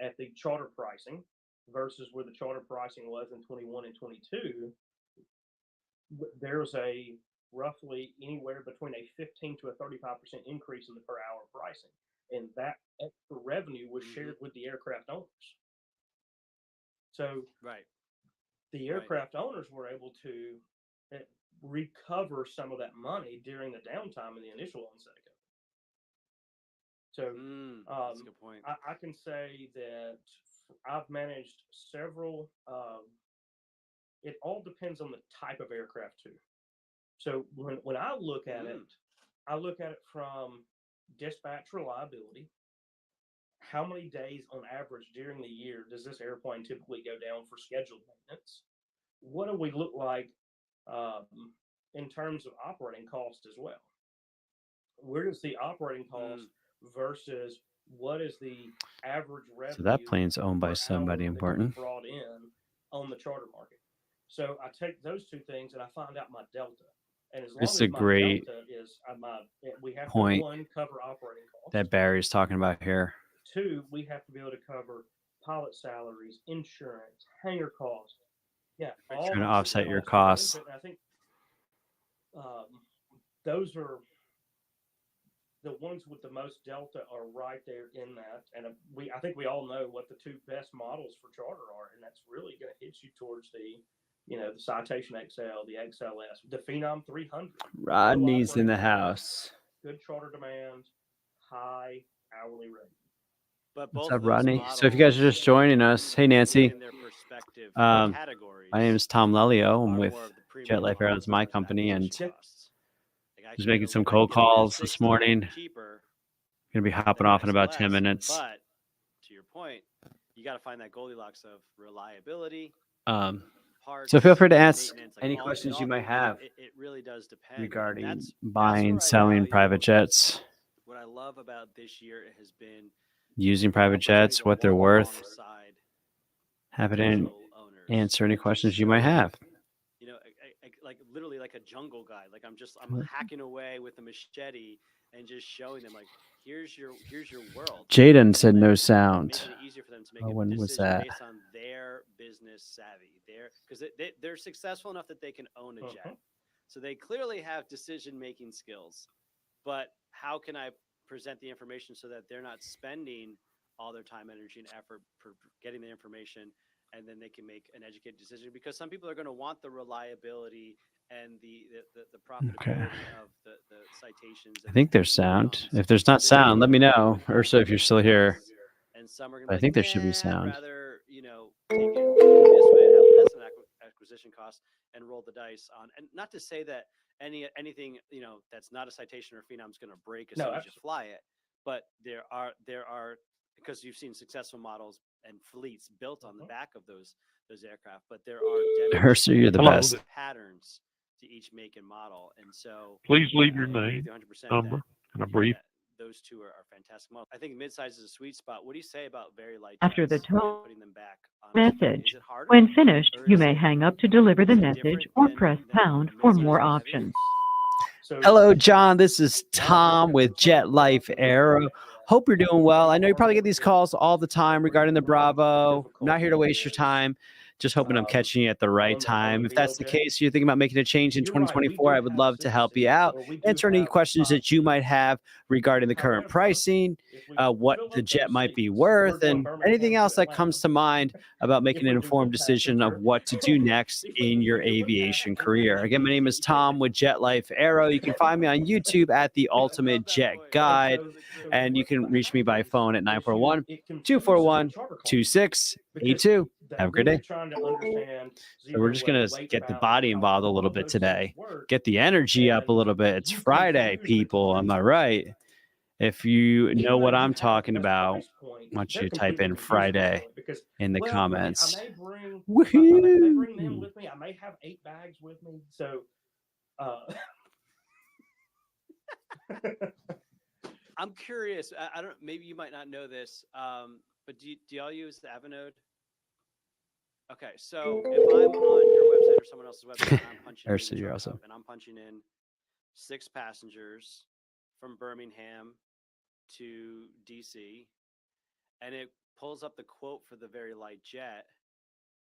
Speaker 5: at the charter pricing versus where the charter pricing was in 21 and 22, there's a roughly anywhere between a 15 to a 35% increase in the per hour pricing. And that extra revenue was shared with the aircraft owners. So
Speaker 3: Right.
Speaker 5: the aircraft owners were able to recover some of that money during the downtime in the initial onset of COVID. So
Speaker 3: that's a good point.
Speaker 5: I can say that I've managed several. It all depends on the type of aircraft too. So when I look at it, I look at it from dispatch reliability. How many days on average during the year does this airplane typically go down for scheduled maintenance? What do we look like in terms of operating cost as well? Where does the operating cost versus what is the average revenue?
Speaker 1: So that plane's owned by
Speaker 5: per
Speaker 1: somebody
Speaker 5: hour that
Speaker 1: important.
Speaker 5: can be brought in on the charter market. So I take those two things and I find out my delta. And as long
Speaker 1: This is
Speaker 5: as
Speaker 1: a
Speaker 5: my
Speaker 1: great
Speaker 5: delta is we have
Speaker 1: point
Speaker 5: to, 1, cover operating costs.
Speaker 1: that Barry's talking about here.
Speaker 5: 2, we have to be able to cover pilot salaries, insurance, hangar costs. Yeah, all
Speaker 1: Trying to
Speaker 5: these
Speaker 1: offset
Speaker 5: things
Speaker 1: your
Speaker 5: all fit
Speaker 1: costs.
Speaker 5: into it, and I think those are the ones with the most delta are right there in that. And I think we all know what the 2 best models for charter are, and that's really going to hit you towards the Citation XL, the XLS, the Phenom 300.
Speaker 1: Rodney's in the
Speaker 5: Operating
Speaker 1: house.
Speaker 5: good charter demand, high hourly rate.
Speaker 3: But
Speaker 1: What's
Speaker 3: both
Speaker 1: up,
Speaker 3: of those
Speaker 1: Rodney? So if you guys are just joining us, hey, Nancy.
Speaker 3: in their perspective categories,
Speaker 1: My name is Tom Lelio. I'm
Speaker 3: are
Speaker 1: with
Speaker 3: more of the premium
Speaker 1: Jet Life Airlines,
Speaker 3: models in
Speaker 1: my
Speaker 3: terms of
Speaker 1: company, and
Speaker 3: acquisition costs. Like, I
Speaker 1: just
Speaker 3: can
Speaker 1: making
Speaker 3: get
Speaker 1: some
Speaker 3: I can
Speaker 1: cold
Speaker 3: get away with
Speaker 1: calls this
Speaker 3: 60
Speaker 1: morning.
Speaker 3: cheaper
Speaker 1: Gonna be
Speaker 3: than
Speaker 1: hopping
Speaker 3: the
Speaker 1: off in about 10
Speaker 3: XLS,
Speaker 1: minutes.
Speaker 3: But to your point, you got to find that Goldilocks of reliability, parts.
Speaker 1: So feel free to ask
Speaker 3: maintenance, like
Speaker 1: any
Speaker 3: all- it
Speaker 1: questions you
Speaker 3: all-
Speaker 1: might have
Speaker 3: It really does depend. and
Speaker 1: regarding
Speaker 3: that's
Speaker 1: buying,
Speaker 3: what I
Speaker 1: selling
Speaker 3: value.
Speaker 1: private jets,
Speaker 3: What I love about this year has been
Speaker 1: using
Speaker 3: the
Speaker 1: private
Speaker 3: opportunity
Speaker 1: jets,
Speaker 3: to
Speaker 1: what they're
Speaker 3: walk
Speaker 1: worth.
Speaker 3: alongside
Speaker 1: Have it in,
Speaker 3: potential owners
Speaker 1: answer any
Speaker 3: and just
Speaker 1: questions you might
Speaker 3: show them,
Speaker 1: have.
Speaker 3: You know, like literally like a jungle guide. Like I'm
Speaker 1: What?
Speaker 3: hacking away with a machete and just showing them like here's your world.
Speaker 1: Jaden said
Speaker 3: and
Speaker 1: no sound.
Speaker 3: making it easier for them to make
Speaker 1: Oh,
Speaker 3: a
Speaker 1: when was
Speaker 3: decision
Speaker 1: that?
Speaker 3: based on their business savvy. Because they're successful enough that they can own a jet. So they clearly have decision making skills. But how can I present the information so that they're not spending all their time, energy, and effort for getting the information, and then they can make an educated decision? Because some people are going to want the reliability and the profitability of the citations.
Speaker 1: I think there's sound. If there's not sound, let me know. Ursa, if you're still here.
Speaker 3: And some are going to
Speaker 1: I
Speaker 3: be
Speaker 1: think
Speaker 3: like,
Speaker 1: there should be
Speaker 3: "Nah,
Speaker 1: sound."
Speaker 3: I'd rather, take it this way and have less of an acquisition cost and roll the dice on. And not to say that anything, that's not a citation or phenom is going to break as
Speaker 5: No,
Speaker 3: soon as you fly it. But there are, because you've seen successful models and fleets built on the back of those aircraft, but there are
Speaker 1: Ursa, you're the
Speaker 6: Hello.
Speaker 1: best.
Speaker 3: patterns to each make and model. And so
Speaker 6: Please leave your
Speaker 3: I agree
Speaker 6: name,
Speaker 3: with you 100%
Speaker 6: number,
Speaker 3: that
Speaker 6: and a brief.
Speaker 3: those two are fantastic models. I think midsize is a sweet spot. What do you say about very light
Speaker 7: After the
Speaker 3: jets and
Speaker 7: tone
Speaker 3: putting them back on a fleet?
Speaker 7: message.
Speaker 3: Is it harder?
Speaker 7: When finished,
Speaker 3: Or
Speaker 7: you
Speaker 3: is
Speaker 7: may
Speaker 3: it-
Speaker 7: hang up to deliver the
Speaker 3: is it
Speaker 7: message
Speaker 3: different
Speaker 7: or
Speaker 3: than-
Speaker 7: press
Speaker 3: than
Speaker 7: pound
Speaker 3: a
Speaker 7: for
Speaker 3: midsize
Speaker 7: more
Speaker 3: or heavy?
Speaker 7: options.
Speaker 5: So
Speaker 1: Hello, John. This is Tom with Jet Life Aero. Hope you're doing well. I know you probably get these calls all the time regarding the Bravo. I'm not here to waste your time. Just hoping I'm catching you at the right time. If that's the case, you're thinking about making a change in 2024, I would love to help you out. Answer any questions that you might have regarding the current pricing, what the jet might be worth, and anything else that comes to mind about making an informed decision of what to do next in your aviation career. Again, my name is Tom with Jet Life Aero. You can find me on YouTube at The Ultimate Jet Guide, and you can reach me by phone at 941-241-2682. Have a great day. So we're just going to get the body involved a little bit today. Get the energy up a little bit. It's Friday, people. Am I right? If you know what I'm talking about, why don't you type in Friday in the comments.
Speaker 5: I may bring
Speaker 1: Woohoo!
Speaker 5: them with me. I may have 8 bags with me. So
Speaker 3: I'm curious. I don't. Maybe you might not know this, but do y'all use the Avinode? Okay, so if I'm on your website or someone else's website, and I'm punching
Speaker 1: Ursa,
Speaker 3: in,
Speaker 1: you're awesome.
Speaker 3: and I'm punching in 6 passengers from Birmingham to DC, and it pulls up the quote for the very light jet.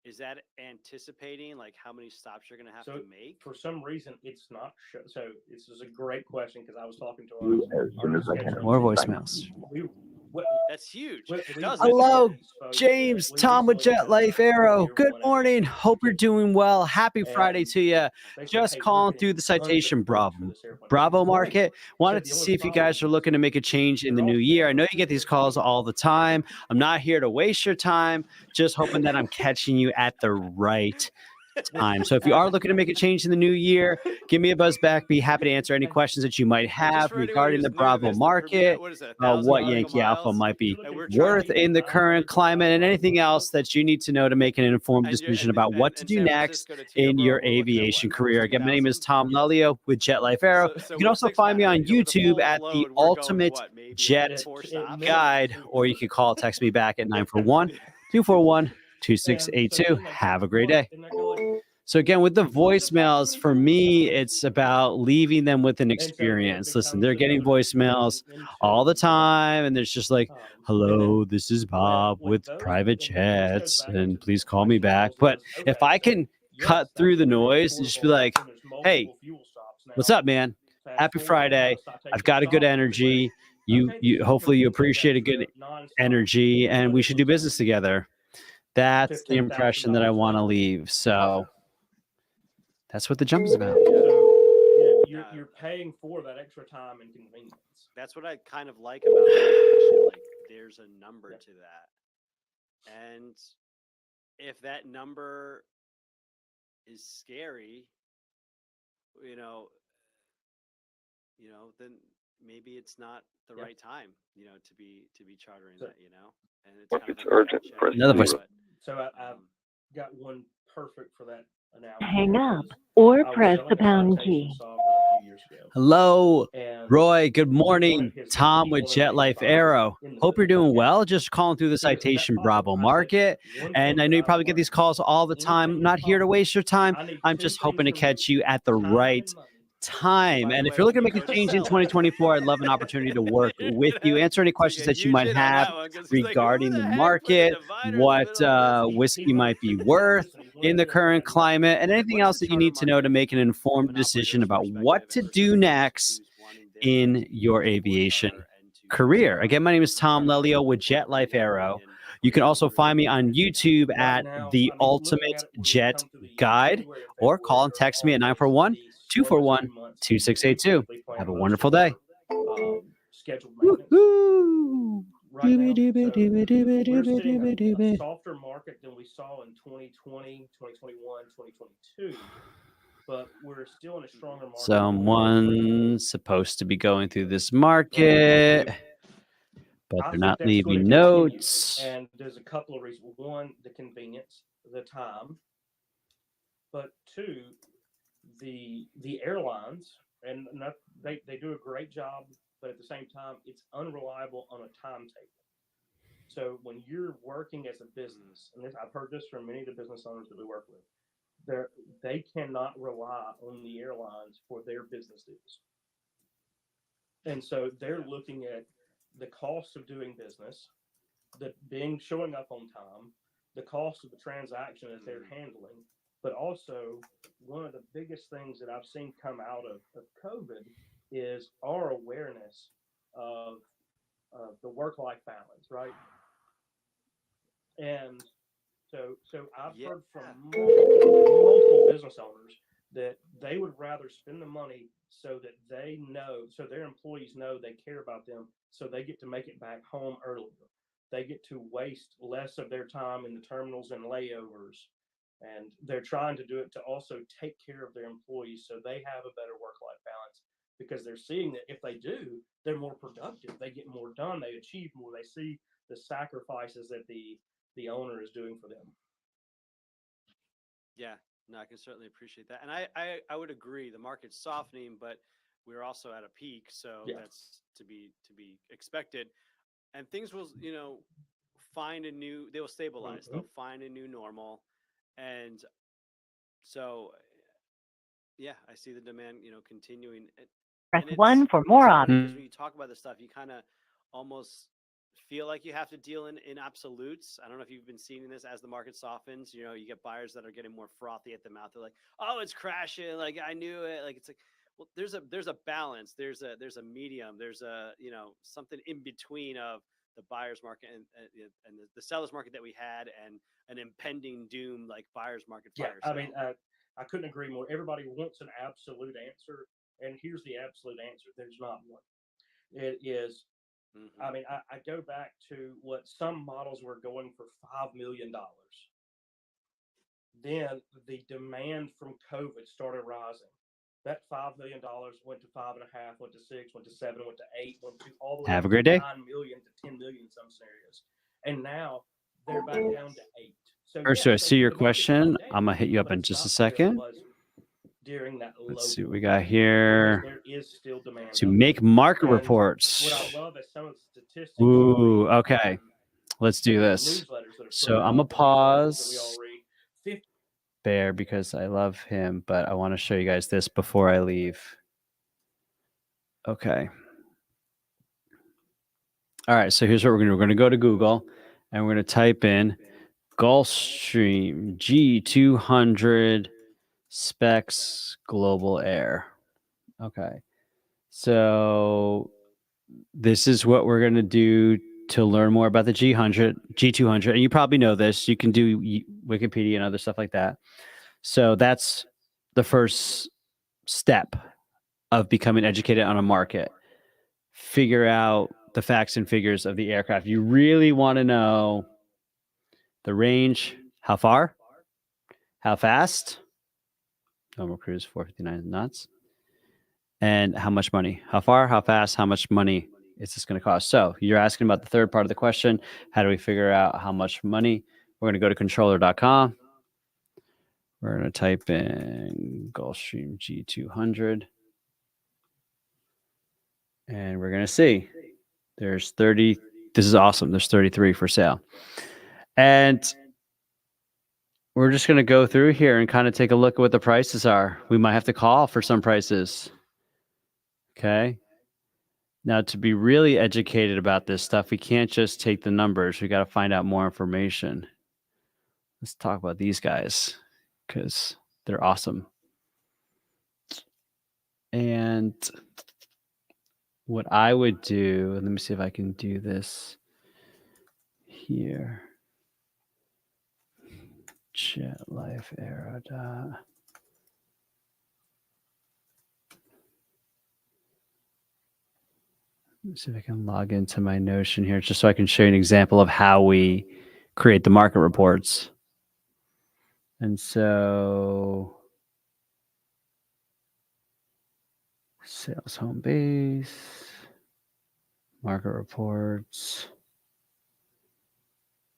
Speaker 3: Is that anticipating like how many stops you're going to have to make?
Speaker 5: for some reason, it's not. So this is a great question because I was talking to
Speaker 1: More voicemails.
Speaker 3: That's huge.
Speaker 1: Hello, James, Tom with Jet Life Aero. Good morning. Hope you're doing well. Happy Friday to you. Just calling through the citation Bravo market. Wanted to see if you guys are looking to make a change in the new year. I know you get these calls all the time. I'm not here to waste your time. Just hoping that I'm catching you at the right time. So if you are looking to make a change in the new year, give me a buzz back. Be happy to answer any questions that you might have regarding the Bravo market, what Yankee Alpha might be worth in the current climate, and anything else that you need to know to make an informed decision about what to do next in your aviation career. Again, my name is Tom Lelio with Jet Life Aero. You can also find me on YouTube at The Ultimate Jet Guide, or you can call, text me back at 941-241-2682. Have a great day. So again, with the voicemails, for me, it's about leaving them with an experience. Listen, they're getting voicemails all the time, and there's just like, hello, this is Bob with Private Jets, and please call me back. But if I can cut through the noise and just be like, hey, what's up, man? Happy Friday. I've got a good energy. You hopefully you appreciate a good energy, and we should do business together. That's the impression that I want to leave. So that's what the jump is about.
Speaker 5: So you're paying for that extra time and convenience.
Speaker 3: That's what I kind of like about aviation. Like there's a number to that. And if that number is scary, then maybe it's not the right time, to be chartering that, and it's kind of
Speaker 6: It's
Speaker 3: like a
Speaker 6: urgent,
Speaker 3: check.
Speaker 6: press
Speaker 1: Another voice.
Speaker 3: But,
Speaker 5: So I've got one perfect for that analogy.
Speaker 6: Hang up
Speaker 5: because
Speaker 6: or
Speaker 5: I was
Speaker 6: press
Speaker 5: selling
Speaker 6: the
Speaker 5: a
Speaker 6: pound
Speaker 5: flotation
Speaker 6: key.
Speaker 5: sovereign a few years ago.
Speaker 1: Hello,
Speaker 5: And
Speaker 1: Roy. Good
Speaker 5: one
Speaker 1: morning.
Speaker 5: of his
Speaker 1: Tom
Speaker 5: key
Speaker 1: with Jet Life
Speaker 5: motivating
Speaker 1: Aero.
Speaker 5: factors in the
Speaker 1: Hope you're
Speaker 5: business
Speaker 1: doing
Speaker 5: is
Speaker 1: well. Just calling through the
Speaker 5: he goes, "Is that
Speaker 1: Citation
Speaker 5: possible?"
Speaker 1: Bravo
Speaker 5: I said,
Speaker 1: market.
Speaker 5: "One
Speaker 1: And
Speaker 5: thing
Speaker 1: I
Speaker 5: that
Speaker 1: know you
Speaker 5: I've
Speaker 1: probably get these
Speaker 5: learned,
Speaker 1: calls all the time.
Speaker 5: anything
Speaker 1: Not
Speaker 5: is
Speaker 1: here to waste your time.
Speaker 5: I need
Speaker 1: I'm
Speaker 5: two
Speaker 1: just
Speaker 5: things
Speaker 1: hoping to
Speaker 5: from
Speaker 1: catch
Speaker 5: you:
Speaker 1: you at the
Speaker 5: time
Speaker 1: right
Speaker 5: and money."
Speaker 1: time.
Speaker 3: By
Speaker 1: And
Speaker 3: the
Speaker 1: if
Speaker 3: way,
Speaker 1: you're looking
Speaker 3: when
Speaker 1: to
Speaker 3: you
Speaker 1: make a
Speaker 3: go to
Speaker 1: change in
Speaker 3: sell it,
Speaker 1: 2024, I'd love an opportunity to work
Speaker 3: You're
Speaker 1: with
Speaker 3: gonna
Speaker 1: you,
Speaker 3: have
Speaker 1: answer any
Speaker 3: to
Speaker 1: questions
Speaker 3: take a
Speaker 1: that you
Speaker 3: huge
Speaker 1: might
Speaker 3: hit on
Speaker 1: have
Speaker 3: that one 'cause he's like, "Who
Speaker 1: regarding
Speaker 3: the
Speaker 1: the
Speaker 3: heck puts a
Speaker 1: market,
Speaker 3: divider in the
Speaker 1: what
Speaker 3: middle of whiskey?"
Speaker 1: whiskey might be
Speaker 5: He
Speaker 1: worth
Speaker 5: listen, he's
Speaker 1: in the
Speaker 5: looking at
Speaker 1: current
Speaker 5: that market.
Speaker 1: climate, and anything
Speaker 3: What is
Speaker 1: else
Speaker 3: the
Speaker 1: that you
Speaker 3: charter
Speaker 1: need to know to
Speaker 3: market
Speaker 1: make an
Speaker 3: from
Speaker 1: informed
Speaker 3: an
Speaker 1: decision
Speaker 3: operator's
Speaker 1: about what
Speaker 3: perspective
Speaker 1: to
Speaker 3: and for
Speaker 1: do
Speaker 3: somebody
Speaker 1: next
Speaker 3: who's wanting this
Speaker 1: in your
Speaker 3: to
Speaker 1: aviation
Speaker 3: horsepower and to
Speaker 1: career. Again, my name is Tom
Speaker 3: charter
Speaker 1: Lelio
Speaker 3: market
Speaker 1: with
Speaker 3: work
Speaker 1: Jet Life Aero.
Speaker 3: in
Speaker 1: You can also
Speaker 3: 2023
Speaker 1: find me on
Speaker 3: and now?
Speaker 1: YouTube
Speaker 5: Right
Speaker 1: at
Speaker 5: now,
Speaker 1: The
Speaker 5: I mean, looking
Speaker 1: Ultimate
Speaker 5: at it, we
Speaker 1: Jet
Speaker 5: come to the
Speaker 1: Guide,
Speaker 5: January and
Speaker 1: or call
Speaker 5: February
Speaker 1: and
Speaker 5: are
Speaker 1: text me at
Speaker 5: always
Speaker 1: 941
Speaker 5: the slowest
Speaker 1: 241
Speaker 5: 2 months that we
Speaker 1: 2682.
Speaker 5: typically plan
Speaker 1: Have a
Speaker 5: most
Speaker 1: wonderful
Speaker 5: of
Speaker 1: day.
Speaker 5: our scheduled maintenance
Speaker 1: Woo-hoo.
Speaker 5: right now.
Speaker 1: Doobie, doobie,
Speaker 5: So
Speaker 1: doobie, doobie,
Speaker 5: we're
Speaker 1: doobie,
Speaker 5: seeing
Speaker 1: doobie,
Speaker 5: a
Speaker 1: doobie.
Speaker 5: softer market than we saw in 2020, 2021, 2022, but we're still in a stronger market.
Speaker 1: Someone's supposed to be going through this market, but
Speaker 5: I
Speaker 1: they're
Speaker 5: think
Speaker 1: not
Speaker 5: that's going
Speaker 1: leaving
Speaker 5: to continue,
Speaker 1: notes.
Speaker 5: and there's a couple of reasons. One, the convenience, the time, but two, the airlines, and not, they do a great job, but at the same time, it's unreliable on a timetable. So when you're working as a business, and this, I've heard this from many of the business owners that we work with, they cannot rely on the airlines for their business deals. And so they're looking at the cost of doing business, showing up on time, the cost of the transaction that they're handling, but also one of the biggest things that I've seen come out of COVID is our awareness of the work-life balance, right? And so I've heard from multiple business owners that they would rather spend the money so that so their employees know they care about them, so they get to make it back home earlier. They get to waste less of their time in the terminals and layovers. And they're trying to do it to also take care of their employees so they have a better work-life balance, because they're seeing that if they do, they're more productive. They get more done. They achieve more. They see the sacrifices that the owner is doing for them.
Speaker 3: Yeah, no, I can certainly appreciate that. And I would agree. The market's softening, but we're also at a peak. So
Speaker 5: Yeah.
Speaker 3: that's to be expected. And things will, they will stabilize.
Speaker 5: Mhm.
Speaker 3: They'll find a new normal. And so, yeah, I see the demand, continuing.
Speaker 6: Press
Speaker 3: And
Speaker 6: 1 for
Speaker 3: it's
Speaker 6: more
Speaker 3: funny
Speaker 6: options.
Speaker 3: because when you talk about this stuff, you kind of almost feel like you have to deal in absolutes. I don't know if you've been seeing this as the market softens. You get buyers that are getting more frothy at the mouth. They're like, "Oh, it's crashing! Like I knew it!" Like it's like, well, there's a balance. There's a medium. There's something in between of the buyer's market and the seller's market that we had, and an impending doom like buyer's market.
Speaker 5: Yeah,
Speaker 3: Fire
Speaker 5: I
Speaker 3: sale.
Speaker 5: mean, I couldn't agree more. Everybody wants an absolute answer, and here's the absolute answer: there's not one. It is.
Speaker 3: Mhm.
Speaker 5: I mean, I go back to what some models were going for $5 million. Then the demand from COVID started rising. That $5 million went to 5.5, went to 6, went to 7, went to 8, went to all the way
Speaker 1: Have
Speaker 5: up
Speaker 1: a great
Speaker 5: to
Speaker 1: day.
Speaker 5: 9 million to 10 million in some scenarios. And now they're back down to 8. So
Speaker 1: Or so I
Speaker 5: yes,
Speaker 1: see your
Speaker 5: the market's
Speaker 1: question.
Speaker 5: not
Speaker 1: I'm
Speaker 5: down,
Speaker 1: gonna hit you up
Speaker 5: but
Speaker 1: in
Speaker 5: it's
Speaker 1: just a
Speaker 5: not where it
Speaker 1: second.
Speaker 5: was during that low
Speaker 1: Let's see what we
Speaker 5: point,
Speaker 1: got
Speaker 5: because
Speaker 1: here.
Speaker 5: there is still demand
Speaker 1: To
Speaker 5: out
Speaker 1: make
Speaker 5: there.
Speaker 1: market
Speaker 5: And
Speaker 1: reports.
Speaker 5: what I love is some of the statistics
Speaker 1: Ooh,
Speaker 5: you read
Speaker 1: okay.
Speaker 5: in
Speaker 1: Let's do
Speaker 5: the
Speaker 1: this.
Speaker 5: newsletters that are
Speaker 1: So
Speaker 5: put
Speaker 1: I'm gonna
Speaker 5: out, the newsletters that we
Speaker 1: pause
Speaker 5: all read. 50
Speaker 1: there because I love him, but I want to show you guys this before I leave. Okay. All right, so here's what we're going to go to Google and we're going to type in Gulfstream G200 specs global air. Okay. So this is what we're going to do to learn more about the G200. And you probably know this. You can do Wikipedia and other stuff like that. So that's the first step of becoming educated on a market. Figure out the facts and figures of the aircraft. You really want to know the range, how far, how fast, normal cruise 459 knots, and how much money. How far, how fast, how much money is this going to cost? So you're asking about the third part of the question. How do we figure out how much money? We're going to go to controller.com. We're going to type in Gulfstream G200. And we're going to see there's 30. This is awesome. There's 33 for sale. And we're just going to go through here and kind of take a look at what the prices are. We might have to call for some prices. Okay. Now, to be really educated about this stuff, we can't just take the numbers. We got to find out more information. Let's talk about these guys because they're awesome. And what I would do, let me see if I can do this here. Jet Life Aero. Let me see if I can log into my Notion here just so I can show you an example of how we create the market reports. And so sales home base, market reports.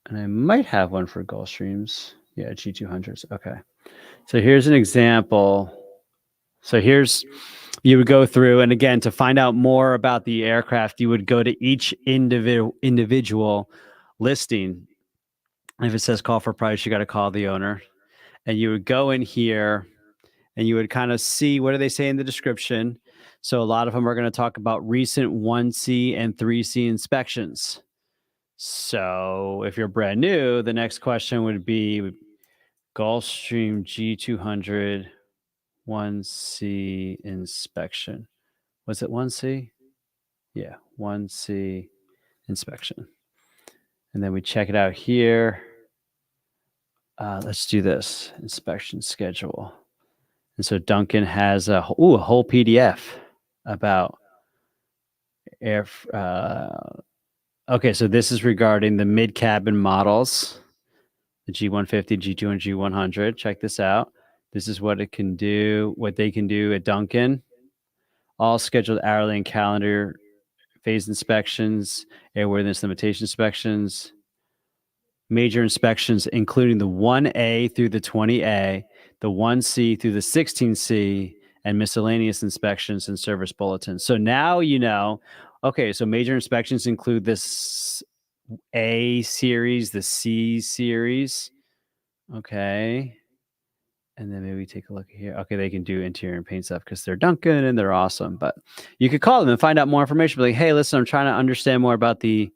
Speaker 1: And I might have one for Gulfstreams. Yeah, G200s. Okay. So here's an example. So here's, you would go through, and again, to find out more about the aircraft, you would go to each individual listing. If it says call for price, you got to call the owner. And you would go in here and you would kind of see, what do they say in the description? So a lot of them are going to talk about recent 1C and 3C inspections. So if you're brand new, the next question would be Gulfstream G200 1C inspection. Was it 1C? Yeah, 1C inspection. And then we check it out here. Let's do this inspection schedule. And so Duncan has a whole PDF about air. Okay, so this is regarding the mid-cabin models, the G150, G200, G100. Check this out. This is what it can do, what they can do at Duncan. All scheduled hourly and calendar phase inspections, airworthiness limitation inspections, major inspections, including the 1A through the 20A, the 1C through the 16C, and miscellaneous inspections and service bulletins. So now you know, okay, so major inspections include this A series, the C series. Okay. And then maybe take a look here. Okay, they can do interior and paint stuff because they're Duncan and they're awesome. But you could call them and find out more information. Be like, hey, listen, I'm trying to understand more about the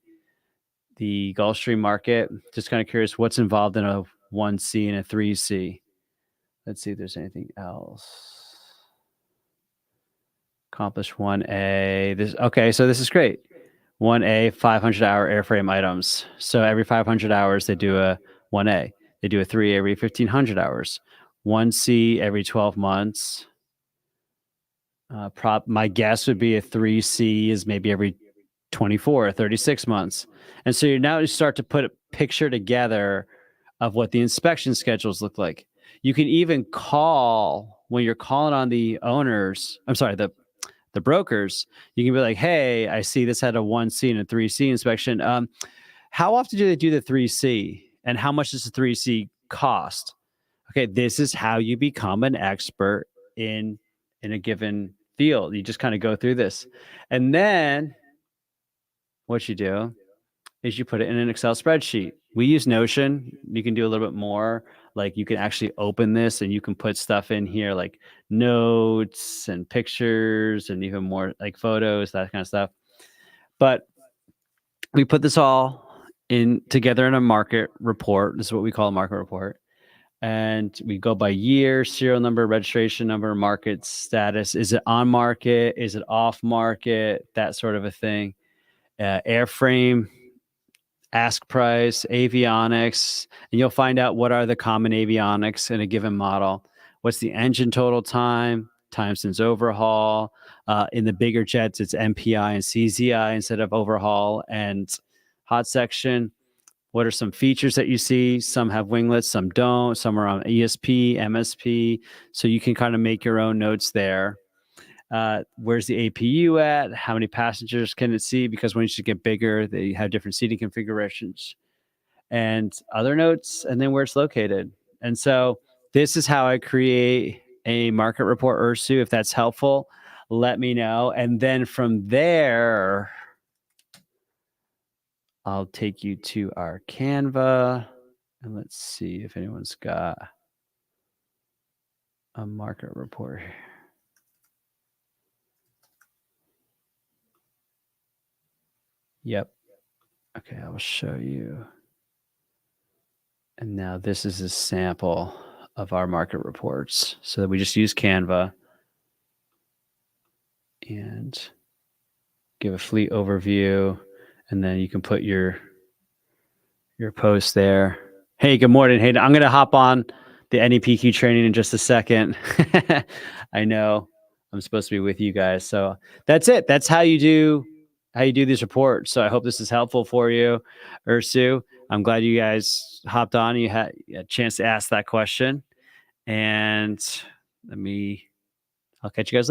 Speaker 1: Gulfstream market. Just kind of curious what's involved in a 1C and a 3C. Let's see if there's anything else. Accomplish 1A. Okay, so this is great. 1A, 500-hour airframe items. So every 500 hours, they do a 1A. They do a 3A every 1,500 hours. 1C every 12 months. My guess would be a 3C is maybe every 24 or 36 months. And so you start to put a picture together of what the inspection schedules look like. You can even call, when you're calling on the owners, the brokers, you can be like, hey, I see this had a 1C and a 3C inspection. How often do they do the 3C? And how much does the 3C cost? Okay, this is how you become an expert in a given field. You just kind of go through this. And then what you do is you put it in an Excel spreadsheet. We use Notion. You can do a little bit more. Like you can actually open this and you can put stuff in here like notes and pictures and even more like photos, that kind of stuff. But we put this all in together in a market report. This is what we call a market report. And we go by year, serial number, registration number, market status. Is it on market? Is it off market? That sort of a thing. Airframe, ask price, avionics, and you'll find out what are the common avionics in a given model. What's the engine total time since overhaul. In the bigger jets, it's MPI and CZI instead of overhaul and hot section. What are some features that you see? Some have winglets, some don't. Some are on ESP, MSP. So you can kind of make your own notes there. Where's the APU at? How many passengers can it see? Because when you get bigger, they have different seating configurations and other notes, and then where it's located. And so this is how I create a market report, Ursu. If that's helpful, let me know. And then from there, I'll take you to our Canva. And let's see if anyone's got a market report here. Yep. Okay, I will show you. And now this is a sample of our market reports. So that we just use Canva and give a fleet overview. And then you can put your post there. Hey, good morning. Hey, I'm going to hop on the NEPQ training in just a second. I know I'm supposed to be with you guys. So that's it. That's how you do these reports. So I hope this is helpful for you, Ursu. I'm glad you guys hopped on. You had a chance to ask that question. And I'll catch you guys later.